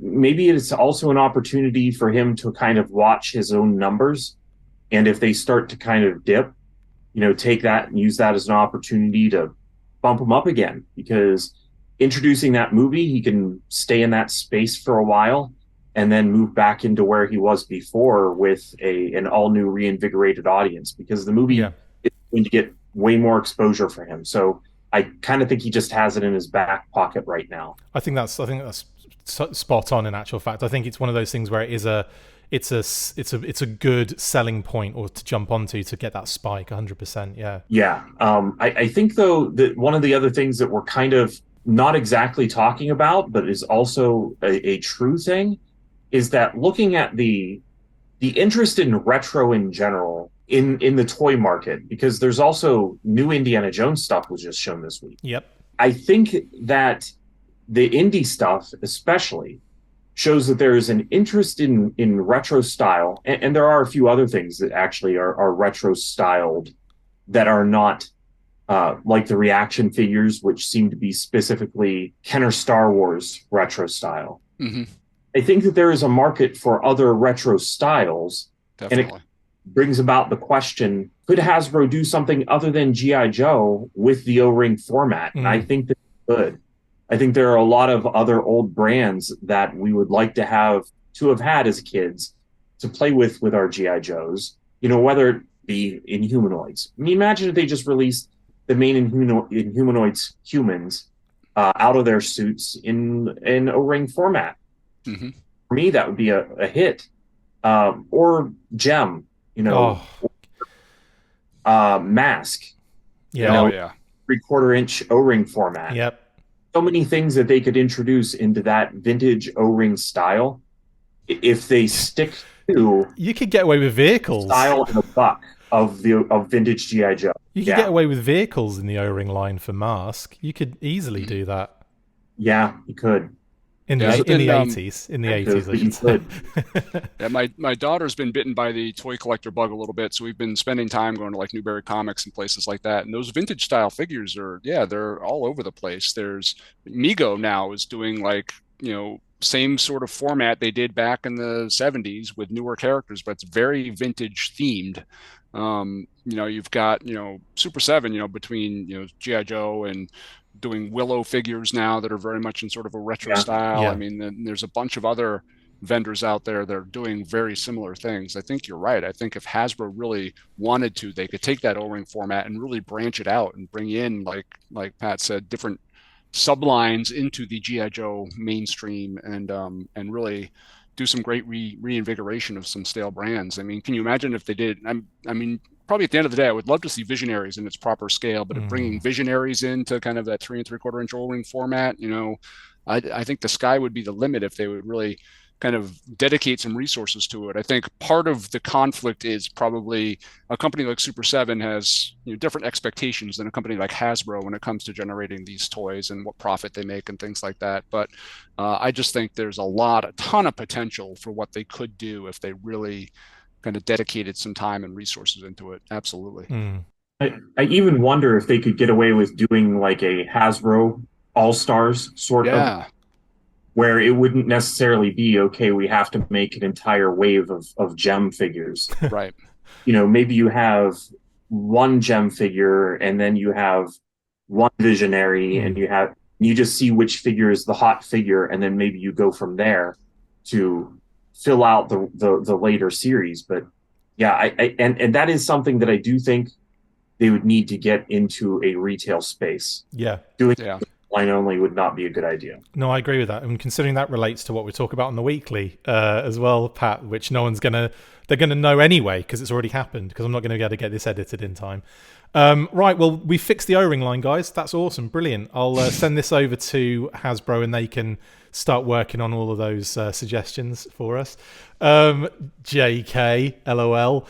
maybe it's also an opportunity for him to kind of watch his own numbers. And if they start to kind of dip, take that and use that as an opportunity to bump him up again, because introducing that movie, he can stay in that space for a while and then move back into where he was before with an all new reinvigorated audience, because the movie is going to get way more exposure for him. So I kind of think he just has it in his back pocket right now. I think that's spot on in actual fact. I think it's one of those things where it's a good selling point or to jump onto to get that spike 100%. Yeah. I think though that one of the other things that we're kind of not exactly talking about, but is also a true thing, is that looking at the interest in retro in general in the toy market, because there's also new Indiana Jones stuff was just shown this week. Yep. I think that the indie stuff especially shows that there is an interest in retro style, and there are a few other things that actually are retro styled that are not like the reaction figures, which seem to be specifically Kenner Star Wars retro style. Mm-hmm. I think that there is a market for other retro styles. Definitely. And it brings about the question, could Hasbro do something other than G.I. Joe with the O-ring format? And I think that it could. I think there are a lot of other old brands that we would like to have had as kids to play with our G.I. Joes, whether it be Inhumanoids. I mean, imagine if they just released the main Inhumanoids humans out of their suits in O-ring format. Mm-hmm. For me, that would be a hit. Or Gem, Mask. Yeah. 3/4 inch O-ring format. Yep. So many things that they could introduce into that vintage O-ring style if they stick to. You could get away with vehicles. Style and the buck of vintage G.I. Joe. You could get away with vehicles in the O-ring line for Mask. You could easily do that. Yeah, you could. In the 80s. In the 80s, I should say. Yeah, my daughter's been bitten by the toy collector bug a little bit, so we've been spending time going to like Newberry Comics and places like that. And those vintage style figures they're all over the place. There's Mego now is doing same sort of format they did back in the 70s with newer characters, but it's very vintage themed. You've got, Super 7, between, G.I. Joe and doing Willow figures now that are very much in sort of a retro style. Yeah. I mean, there's a bunch of other vendors out there that are doing very similar things. I think you're right. I think if Hasbro really wanted to, they could take that O-ring format and really branch it out and bring in, like Pat said, different sublines into the G.I. Joe mainstream and really do some great reinvigoration of some stale brands. I mean, can you imagine if they did? I mean, probably at the end of the day, I would love to see Visionaries in its proper scale, but bringing Visionaries into kind of that 3 3/4 inch O-ring format, I think the sky would be the limit if they would really kind of dedicate some resources to it. I think part of the conflict is probably a company like Super 7 has different expectations than a company like Hasbro when it comes to generating these toys and what profit they make and things like that. But I just think there's a ton of potential for what they could do if they really kind of dedicated some time and resources into it. Absolutely. I even wonder if they could get away with doing like a Hasbro All-Stars sort of, where it wouldn't necessarily be, okay, we have to make an entire wave of gem figures. Right. Maybe you have one gem figure and then you have one visionary and you just see which figure is the hot figure, and then maybe you go from there to fill out the later series. But yeah, and that is something that I do think they would need to get into a retail space. Yeah. Line only would not be a good idea. No, I agree with that. And considering that relates to what we talk about on the weekly as well, Pat, which they're going to know anyway because it's already happened, because I'm not going to be able to get this edited in time. Right, well, we fixed the O-ring line, guys. That's awesome. Brilliant. I'll send this over to Hasbro and they can start working on all of those suggestions for us. JK, LOL.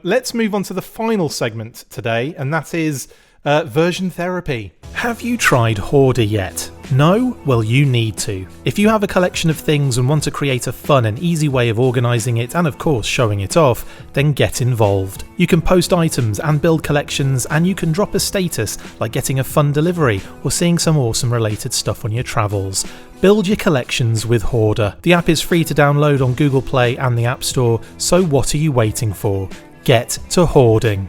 Let's move on to the final segment today, and that is version therapy. Have you tried Hoardar yet? No? Well, you need to. If you have a collection of things and want to create a fun and easy way of organising it and of course showing it off, then get involved. You can post items and build collections, and you can drop a status like getting a fun delivery or seeing some awesome related stuff on your travels. Build your collections with Hoardar. The app is free to download on Google Play and the App Store, so what are you waiting for? Get to hoarding.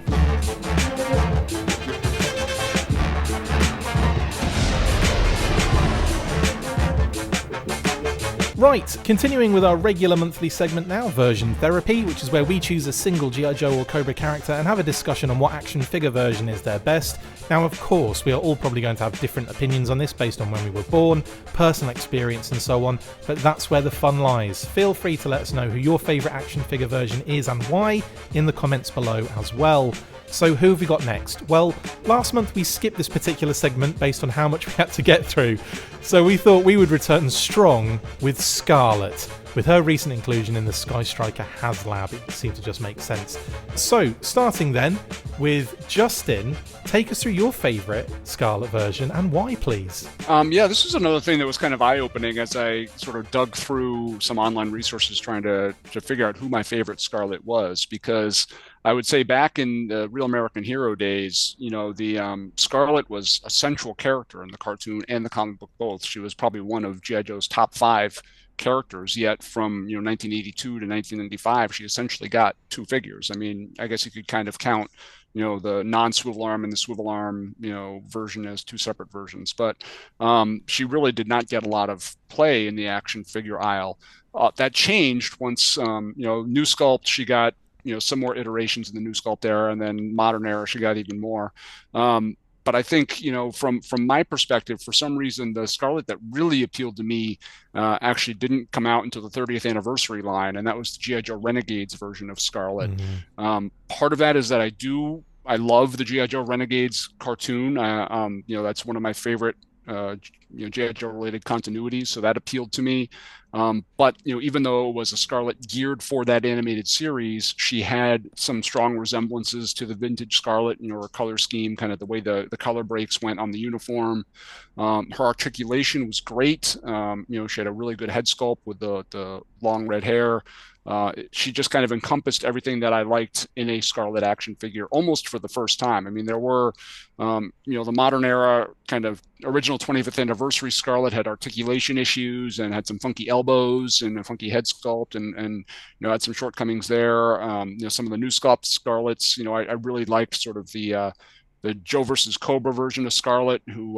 Right, continuing with our regular monthly segment now, Version Therapy, which is where we choose a single G.I. Joe or Cobra character and have a discussion on what action figure version is their best. Now, of course, we are all probably going to have different opinions on this based on when we were born, personal experience and so on, but that's where the fun lies. Feel free to let us know who your favourite action figure version is and why in the comments below as well. So who have we got next? Well, last month we skipped this particular segment based on how much we had to get through, so we thought we would return strong with Scarlet. With her recent inclusion in the Skystriker HasLab, it seemed to just make sense. So, starting then with Justin, take us through your favourite Scarlet version and why, please. This was another thing that was kind of eye-opening as I sort of dug through some online resources trying to figure out who my favorite Scarlet was, because I would say back in the Real American Hero days, the Scarlet was a central character in the cartoon and the comic book both. She was probably one of G.I. Joe's top 5 characters, yet from 1982 to 1995 she essentially got 2 figures. I mean, I guess you could kind of count the non-swivel arm and the swivel arm version as 2 separate versions, but she really did not get a lot of play in the action figure aisle. That changed once New Sculpt, she got some more iterations in the New Sculpt era, and then modern era she got even more. But I think, from my perspective, for some reason, the Scarlet that really appealed to me actually didn't come out until the 30th anniversary line, and that was the G.I. Joe Renegades version of Scarlet. Mm-hmm. Part of that is that I love the G.I. Joe Renegades cartoon. That's one of my favorite G.I. Joe related continuities, so that appealed to me. But even though it was a Scarlet geared for that animated series, she had some strong resemblances to the vintage Scarlet, her color scheme, kind of the way the color breaks went on the uniform. Her articulation was great. She had a really good head sculpt with the long red hair. she just kind of encompassed everything that I liked in a Scarlet action figure almost for the first time. I mean, there were, the modern era kind of original 25th anniversary Scarlet had articulation issues and had some funky elbows and a funky head sculpt and had some shortcomings there. Some of the new sculpt Scarlets, I really liked sort of the Joe versus Cobra version of Scarlet, who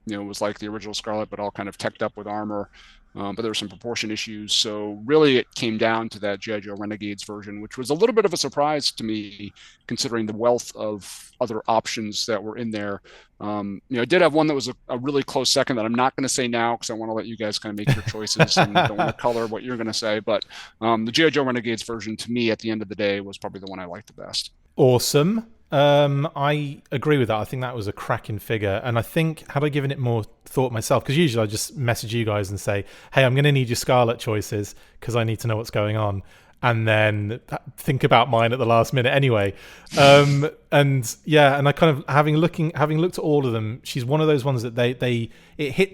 was like the original Scarlet, but all kind of teched up with armor. But there were some proportion issues. So really it came down to that G.I. Joe Renegades version, which was a little bit of a surprise to me, considering the wealth of other options that were in there. I did have one that was a really close second that I'm not going to say now because I want to let you guys kind of make your choices and don't want to color what you're going to say. But the G.I. Joe Renegades version, to me, at the end of the day, was probably the one I liked the best. Awesome. I agree with that. I think that was a cracking figure, and I think had I given it more thought myself, because usually I just message you guys and say, hey, I'm going to need your Scarlet choices because I need to know what's going on, and then think about mine at the last minute anyway. And I kind of having looked at all of them, she's one of those ones that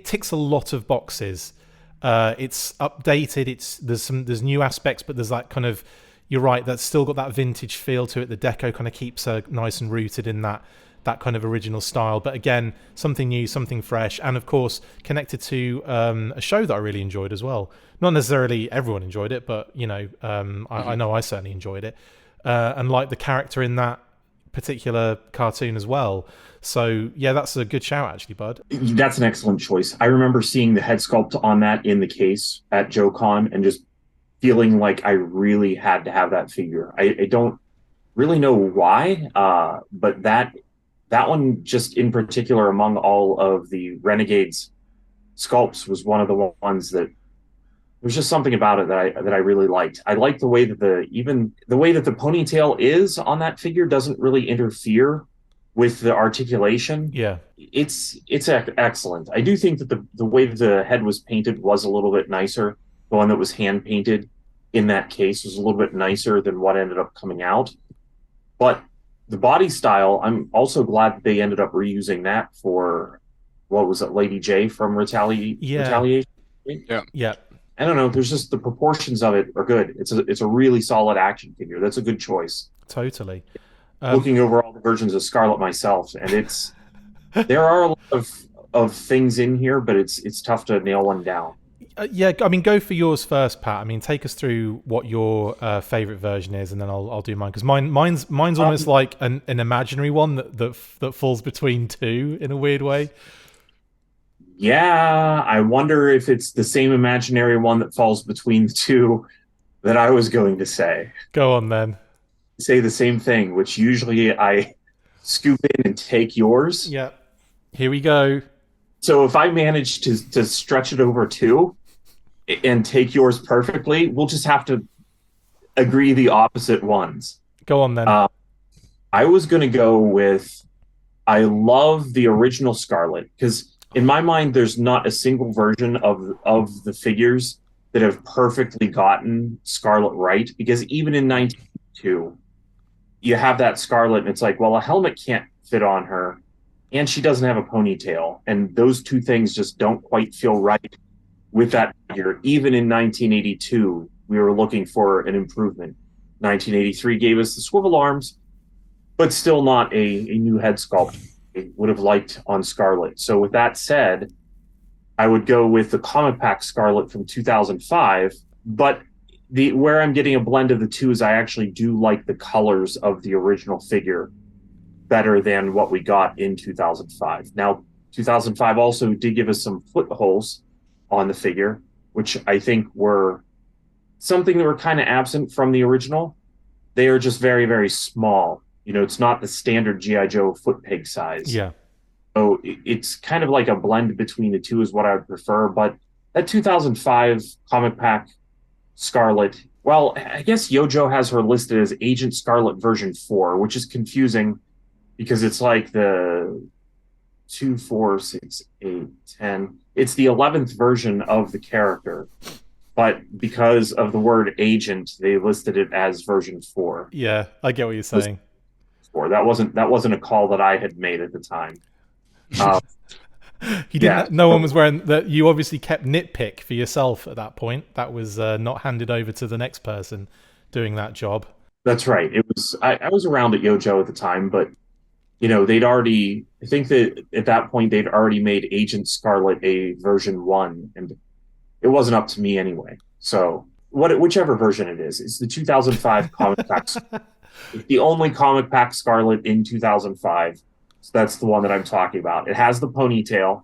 ticks a lot of boxes. It's updated. There's new aspects, but there's that kind of, you're right, that's still got that vintage feel to it. The deco kind of keeps her nice and rooted in that kind of original style. But again, something new, something fresh, and of course connected to a show that I really enjoyed as well. Not necessarily everyone enjoyed it, but I know I certainly enjoyed it, and liked the character in that particular cartoon as well. So yeah, that's a good shout actually, bud. That's an excellent choice. I remember seeing the head sculpt on that in the case at JoeCon and just feeling like I really had to have that figure. I don't really know why, but that one just in particular among all of the Renegades sculpts was one of the ones that there was just something about it that I really liked. I liked the way that the way that the ponytail is on that figure doesn't really interfere with the articulation. Yeah, it's excellent. I do think that the way that the head was painted was a little bit nicer. The one that was hand painted in that case was a little bit nicer than what ended up coming out. But the body style, I'm also glad that they ended up reusing that for, what was it, Lady J from Retaliation? Yeah. I don't know. There's just the proportions of it are good. It's a really solid action figure. That's a good choice. Totally. Looking over all the versions of Scarlet myself, and there are a lot of things in here, but it's tough to nail one down. I mean, go for yours first, Pat. I mean, take us through what your favorite version is, and then I'll do mine, because mine's almost like an imaginary one that falls between two in a weird way. Yeah, I wonder if it's the same imaginary one that falls between the two that I was going to say. Go on then. Say the same thing, which usually I scoop in and take yours. Yeah. Here we go. So if I manage to stretch it over two and take yours perfectly, we'll just have to agree the opposite ones. Go on then. I was going to go with, I love the original Scarlet, because in my mind, there's not a single version of the figures that have perfectly gotten Scarlet right, because even in 1992, you have that Scarlet and it's like, well, a helmet can't fit on her and she doesn't have a ponytail. And those two things just don't quite feel right with that figure. Even in 1982, we were looking for an improvement. 1983 gave us the swivel arms, but still not a new head sculpt I would have liked on Scarlet. So with that said, I would go with the Comic Pack Scarlet from 2005, but where I'm getting a blend of the two is I actually do like the colors of the original figure better than what we got in 2005. Now, 2005 also did give us some footholes on the figure, which I think were something that were kind of absent from the original. They are just very, very small. It's not the standard G.I. Joe foot peg size. Yeah. So it's kind of like a blend between the two is what I would prefer. But that 2005 Comic Pack Scarlet, well, I guess Yojo has her listed as Agent Scarlet version 4, which is confusing because it's like the 2, 4, 6, 8, 10. It's the 11th version of the character. But because of the word agent, they listed it as version 4. Yeah, I get what you're saying. That wasn't a call that I had made at the time. You Yeah. didn't. No one was wearing that. You obviously kept nitpick for yourself at that point. That was not handed over to the next person doing that job. That's right. It was I was around at Yojo at the time, but they'd already I think that at that point they'd already made Agent Scarlet a version 1, and it wasn't up to me anyway. So whichever version it is, it's the 2005 comic packs. It's the only comic pack Scarlet in 2005. So that's the one that I'm talking about. It has the ponytail.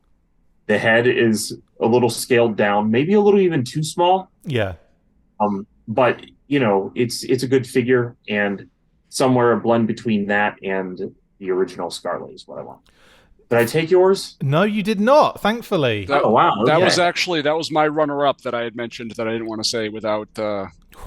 The head is a little scaled down, maybe a little even too small. Yeah. But it's a good figure, and somewhere a blend between that and the original Scarlet is what I want. Did I take yours? No, you did not. Thankfully. Oh wow! Okay. That was my runner-up that I had mentioned that I didn't want to say without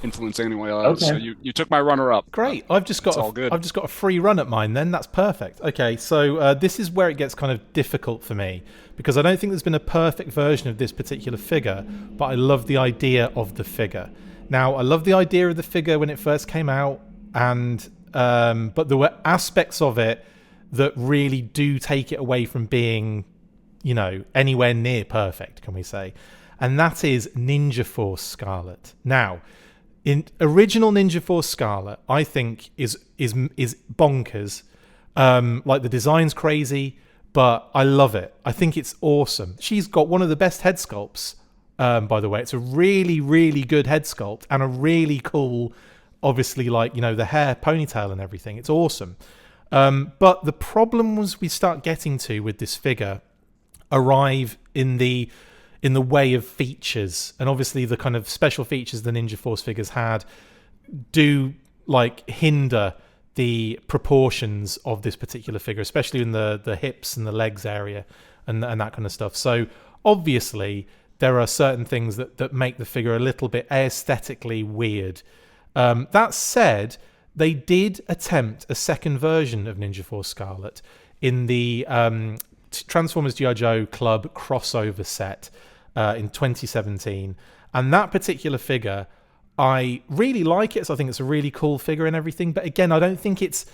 influencing anyone else. Okay. So you took my runner-up. Great. I've just got a free run at mine then. That's perfect. Okay, so this is where it gets kind of difficult for me because I don't think there's been a perfect version of this particular figure, but I love the idea of the figure. Now, I love the idea of the figure when it first came out, and but there were aspects of it that really do take it away from being, anywhere near perfect, can we say? And that is Ninja Force Scarlet. Now, in original Ninja Force Scarlet, I think is bonkers. Like the design's crazy, but I love it. I think it's awesome. She's got one of the best head sculpts, by the way. It's a really, really good head sculpt and a really cool, obviously, the hair, ponytail and everything. It's awesome. But the problems we start getting to with this figure arrive in the way of features, and obviously the kind of special features the Ninja Force figures had do hinder the proportions of this particular figure, especially in the hips and the legs area and that kind of stuff. So obviously there are certain things that make the figure a little bit aesthetically weird. That said, they did attempt a second version of Ninja Force Scarlet in the Transformers G.I. Joe Club crossover set in 2017. And that particular figure, I really like it. So I think it's a really cool figure and everything. But again, I don't think it's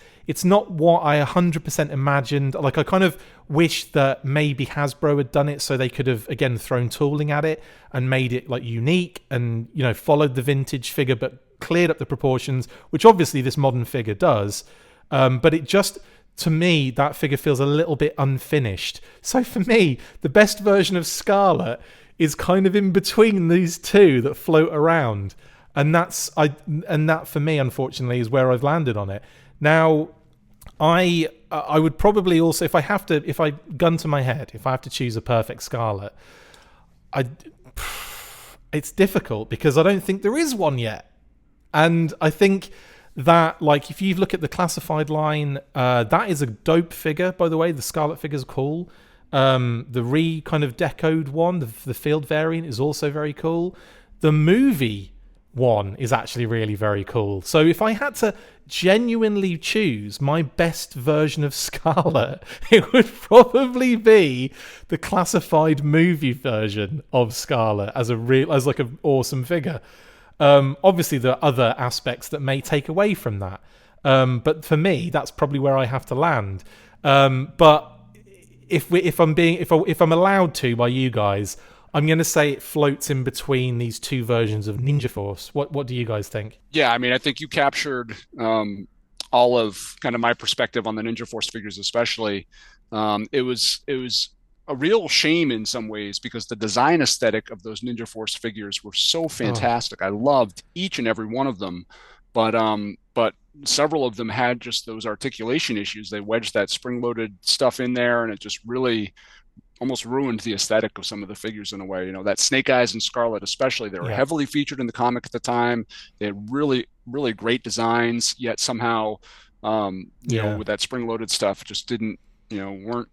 not what I 100% imagined. I kind of wish that maybe Hasbro had done it so they could have, again, thrown tooling at it and made it unique and, followed the vintage figure, but cleared up the proportions, which obviously this modern figure does. But it just, to me, that figure feels a little bit unfinished. So for me, the best version of Scarlet is kind of in between these two that float around. And that for me, unfortunately, is where I've landed on it. Now, I would probably also, if I gun to my head, if I have to choose a perfect Scarlet, it's difficult because I don't think there is one yet. And I think that, if you look at the classified line, that is a dope figure, by the way. The Scarlet figure's cool. The kind of decoed one, the field variant, is also very cool. The movie one is actually really very cool. So if I had to genuinely choose my best version of Scarlet, it would probably be the classified movie version of Scarlet as an awesome figure. Obviously, there are other aspects that may take away from that, but for me, that's probably where I have to land. But if I'm allowed to by you guys, I'm going to say it floats in between these two versions of Ninja Force. What do you guys think? Yeah, I mean, I think you captured all of kind of my perspective on the Ninja Force figures, especially. It was a real shame in some ways because the design aesthetic of those Ninja Force figures were so fantastic. I loved each and every one of them, but several of them had just those articulation issues. They wedged that spring-loaded stuff in there, and it just really almost ruined the aesthetic of some of the figures in a way. That Snake Eyes and Scarlet especially, they were heavily featured in the comic at the time. They had really, really great designs, yet somehow, with that spring-loaded stuff, just didn't, weren't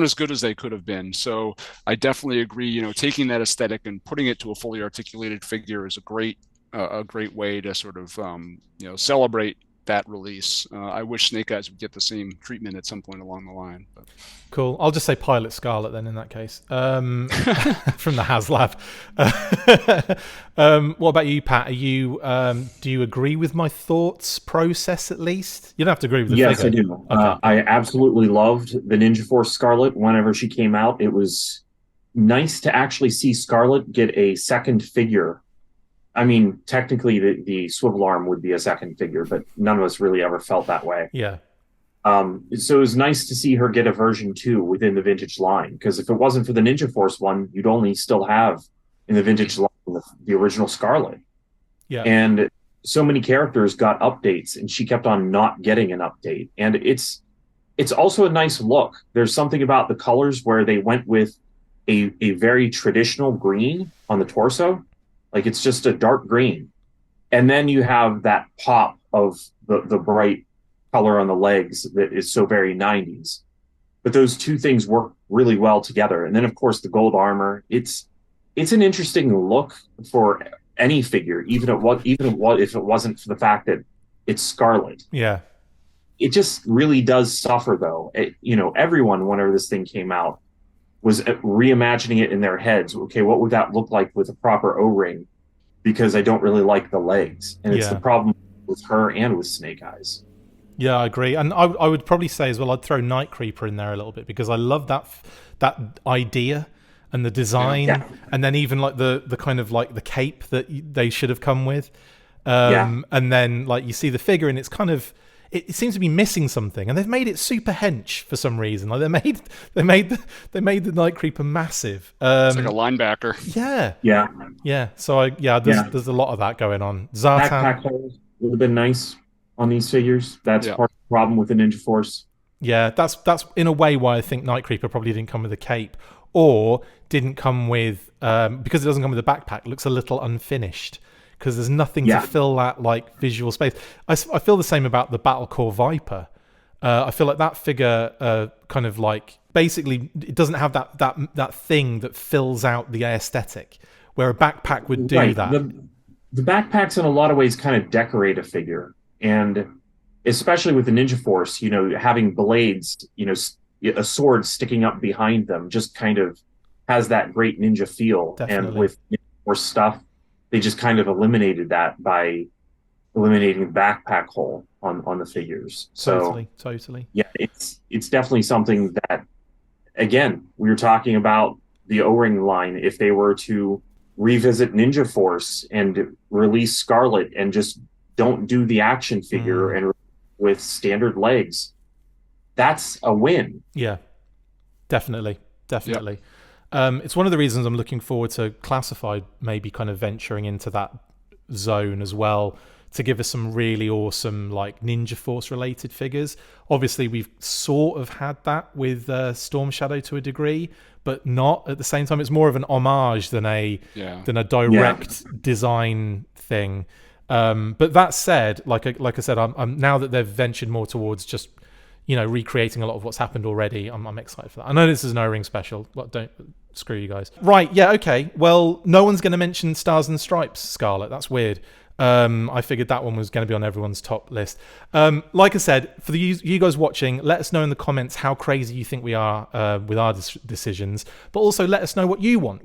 as good as they could have been. So I definitely agree, taking that aesthetic and putting it to a fully articulated figure is a great way to sort of, celebrate that release. I wish Snake Eyes would get the same treatment at some point along the line. But. Cool. I'll just say Pilot Scarlet then in that case. From the HasLab. What about you, Pat? Are you do you agree with my thoughts process at least? You don't have to agree with the figure. Yes, I do. Okay. I absolutely loved the Ninja Force Scarlet whenever she came out. It was nice to actually see Scarlet get a second figure. I mean, technically the swivel arm would be a second figure, but none of us really ever felt that way. Yeah. So it was nice to see her get a version 2 within the vintage line, because if it wasn't for the Ninja Force one, you'd only still have in the vintage line the original Scarlet. Yeah. And so many characters got updates, and she kept on not getting an update. And it's also a nice look. There's something about the colors where they went with a very traditional green on the torso. Like, it's just a dark green. And then you have that pop of the bright color on the legs that is so very 90s. But those two things work really well together. And then, of course, the gold armor. It's an interesting look for any figure, even if it wasn't for the fact that it's Scarlet. Yeah. It just really does suffer, though. Everyone, whenever this thing came out, was reimagining it in their heads. Okay, what would that look like with a proper O-ring? Because I don't really like the legs. And it's the problem with her and with Snake Eyes. Yeah, I agree. And I would probably say as well, I'd throw Night Creeper in there a little bit, because I love that idea and the design. Yeah. And then even like the kind of like the cape that they should have come with. And then like you see the figure and it's kind of, it seems to be missing something, and they've made it super hench for some reason. Like they made the Night Creeper massive. It's like a linebacker. Yeah. So there's a lot of that going on. Zartan backpack holes would have been nice on these figures. That's part of the problem with the Ninja Force. Yeah, that's in a way why I think Night Creeper probably didn't come with a cape, or didn't come with because it doesn't come with a backpack. It looks a little unfinished, because there's nothing to fill that like visual space. I feel the same about the Battlecore Viper. I feel like that figure kind of like, basically it doesn't have that thing that fills out the aesthetic, where a backpack would do that. The backpacks in a lot of ways kind of decorate a figure, and especially with the Ninja Force, having blades, a sword sticking up behind them just kind of has that great ninja feel. Definitely. And with Ninja Force stuff, they just kind of eliminated that by eliminating the backpack hole on the figures. So totally. Yeah, it's definitely something that, again, we were talking about the O-ring line. If they were to revisit Ninja Force and release Scarlet and just don't do the action figure and with standard legs, that's a win. Yeah, definitely. Yep. It's one of the reasons I'm looking forward to Classified maybe kind of venturing into that zone as well, to give us some really awesome like Ninja Force related figures. Obviously we've sort of had that with Storm Shadow to a degree, but not at the same time. It's more of an homage than a direct design thing. But that said, like I said, I'm now that they've ventured more towards just recreating a lot of what's happened already, I'm excited for that. I know this is an O-ring special, but don't screw you guys. Right, yeah, okay. Well, no one's going to mention Stars and Stripes Scarlet. That's weird. I figured that one was going to be on everyone's top list. Like I said, for you guys watching, let us know in the comments how crazy you think we are with our decisions, but also let us know what you want.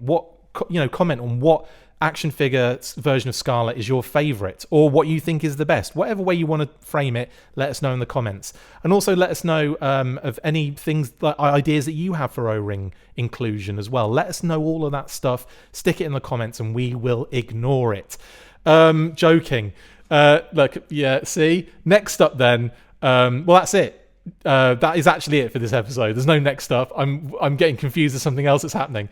Comment on what action figure version of Scarlet is your favorite, or what you think is the best. Whatever way you want to frame it, let us know in the comments. And also let us know of any things, like ideas that you have for O-ring inclusion as well. Let us know all of that stuff. Stick it in the comments and we will ignore it. Joking. Look, yeah, see? Next up then, well, that's it. That is actually it for this episode. There's no next up. I'm getting confused. There's something else that's happening.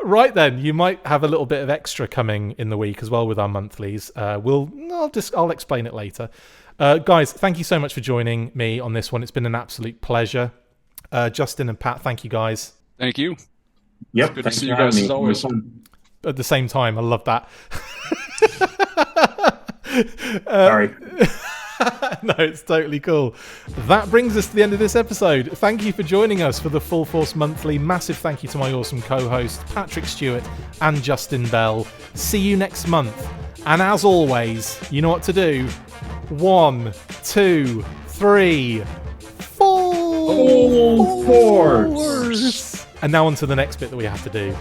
Right then, you might have a little bit of extra coming in the week as well with our monthlies. I'll explain it later. Guys, thank you so much for joining me on this one. It's been an absolute pleasure. Justin and Pat, thank you guys. Thank you. Yep. Good to see you guys as always. At the same time, I love that. Sorry. No, it's totally cool. That brings us to the end of this episode. Thank you for joining us for the Full Force Monthly. Massive thank you to my awesome co-hosts, Patrick Stewart and Justin Bell. See you next month. And as always, you know what to do. 1, 2, 3. Full force. And now on to the next bit that we have to do.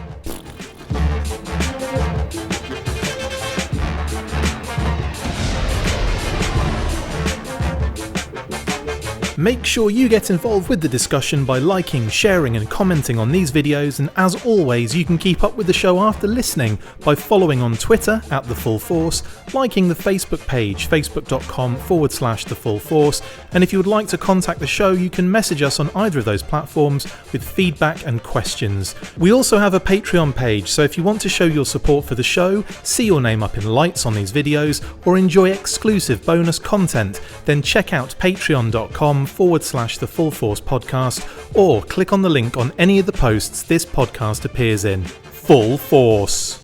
Make sure you get involved with the discussion by liking, sharing and commenting on these videos, and as always you can keep up with the show after listening by following on Twitter @TheFullForce, liking the Facebook page facebook.com/TheFullForce, and if you would like to contact the show you can message us on either of those platforms with feedback and questions. We also have a Patreon page, so if you want to show your support for the show, see your name up in lights on these videos, or enjoy exclusive bonus content, then check out patreon.com/TheFullForce podcast, or click on the link on any of the posts this podcast appears in. Full Force.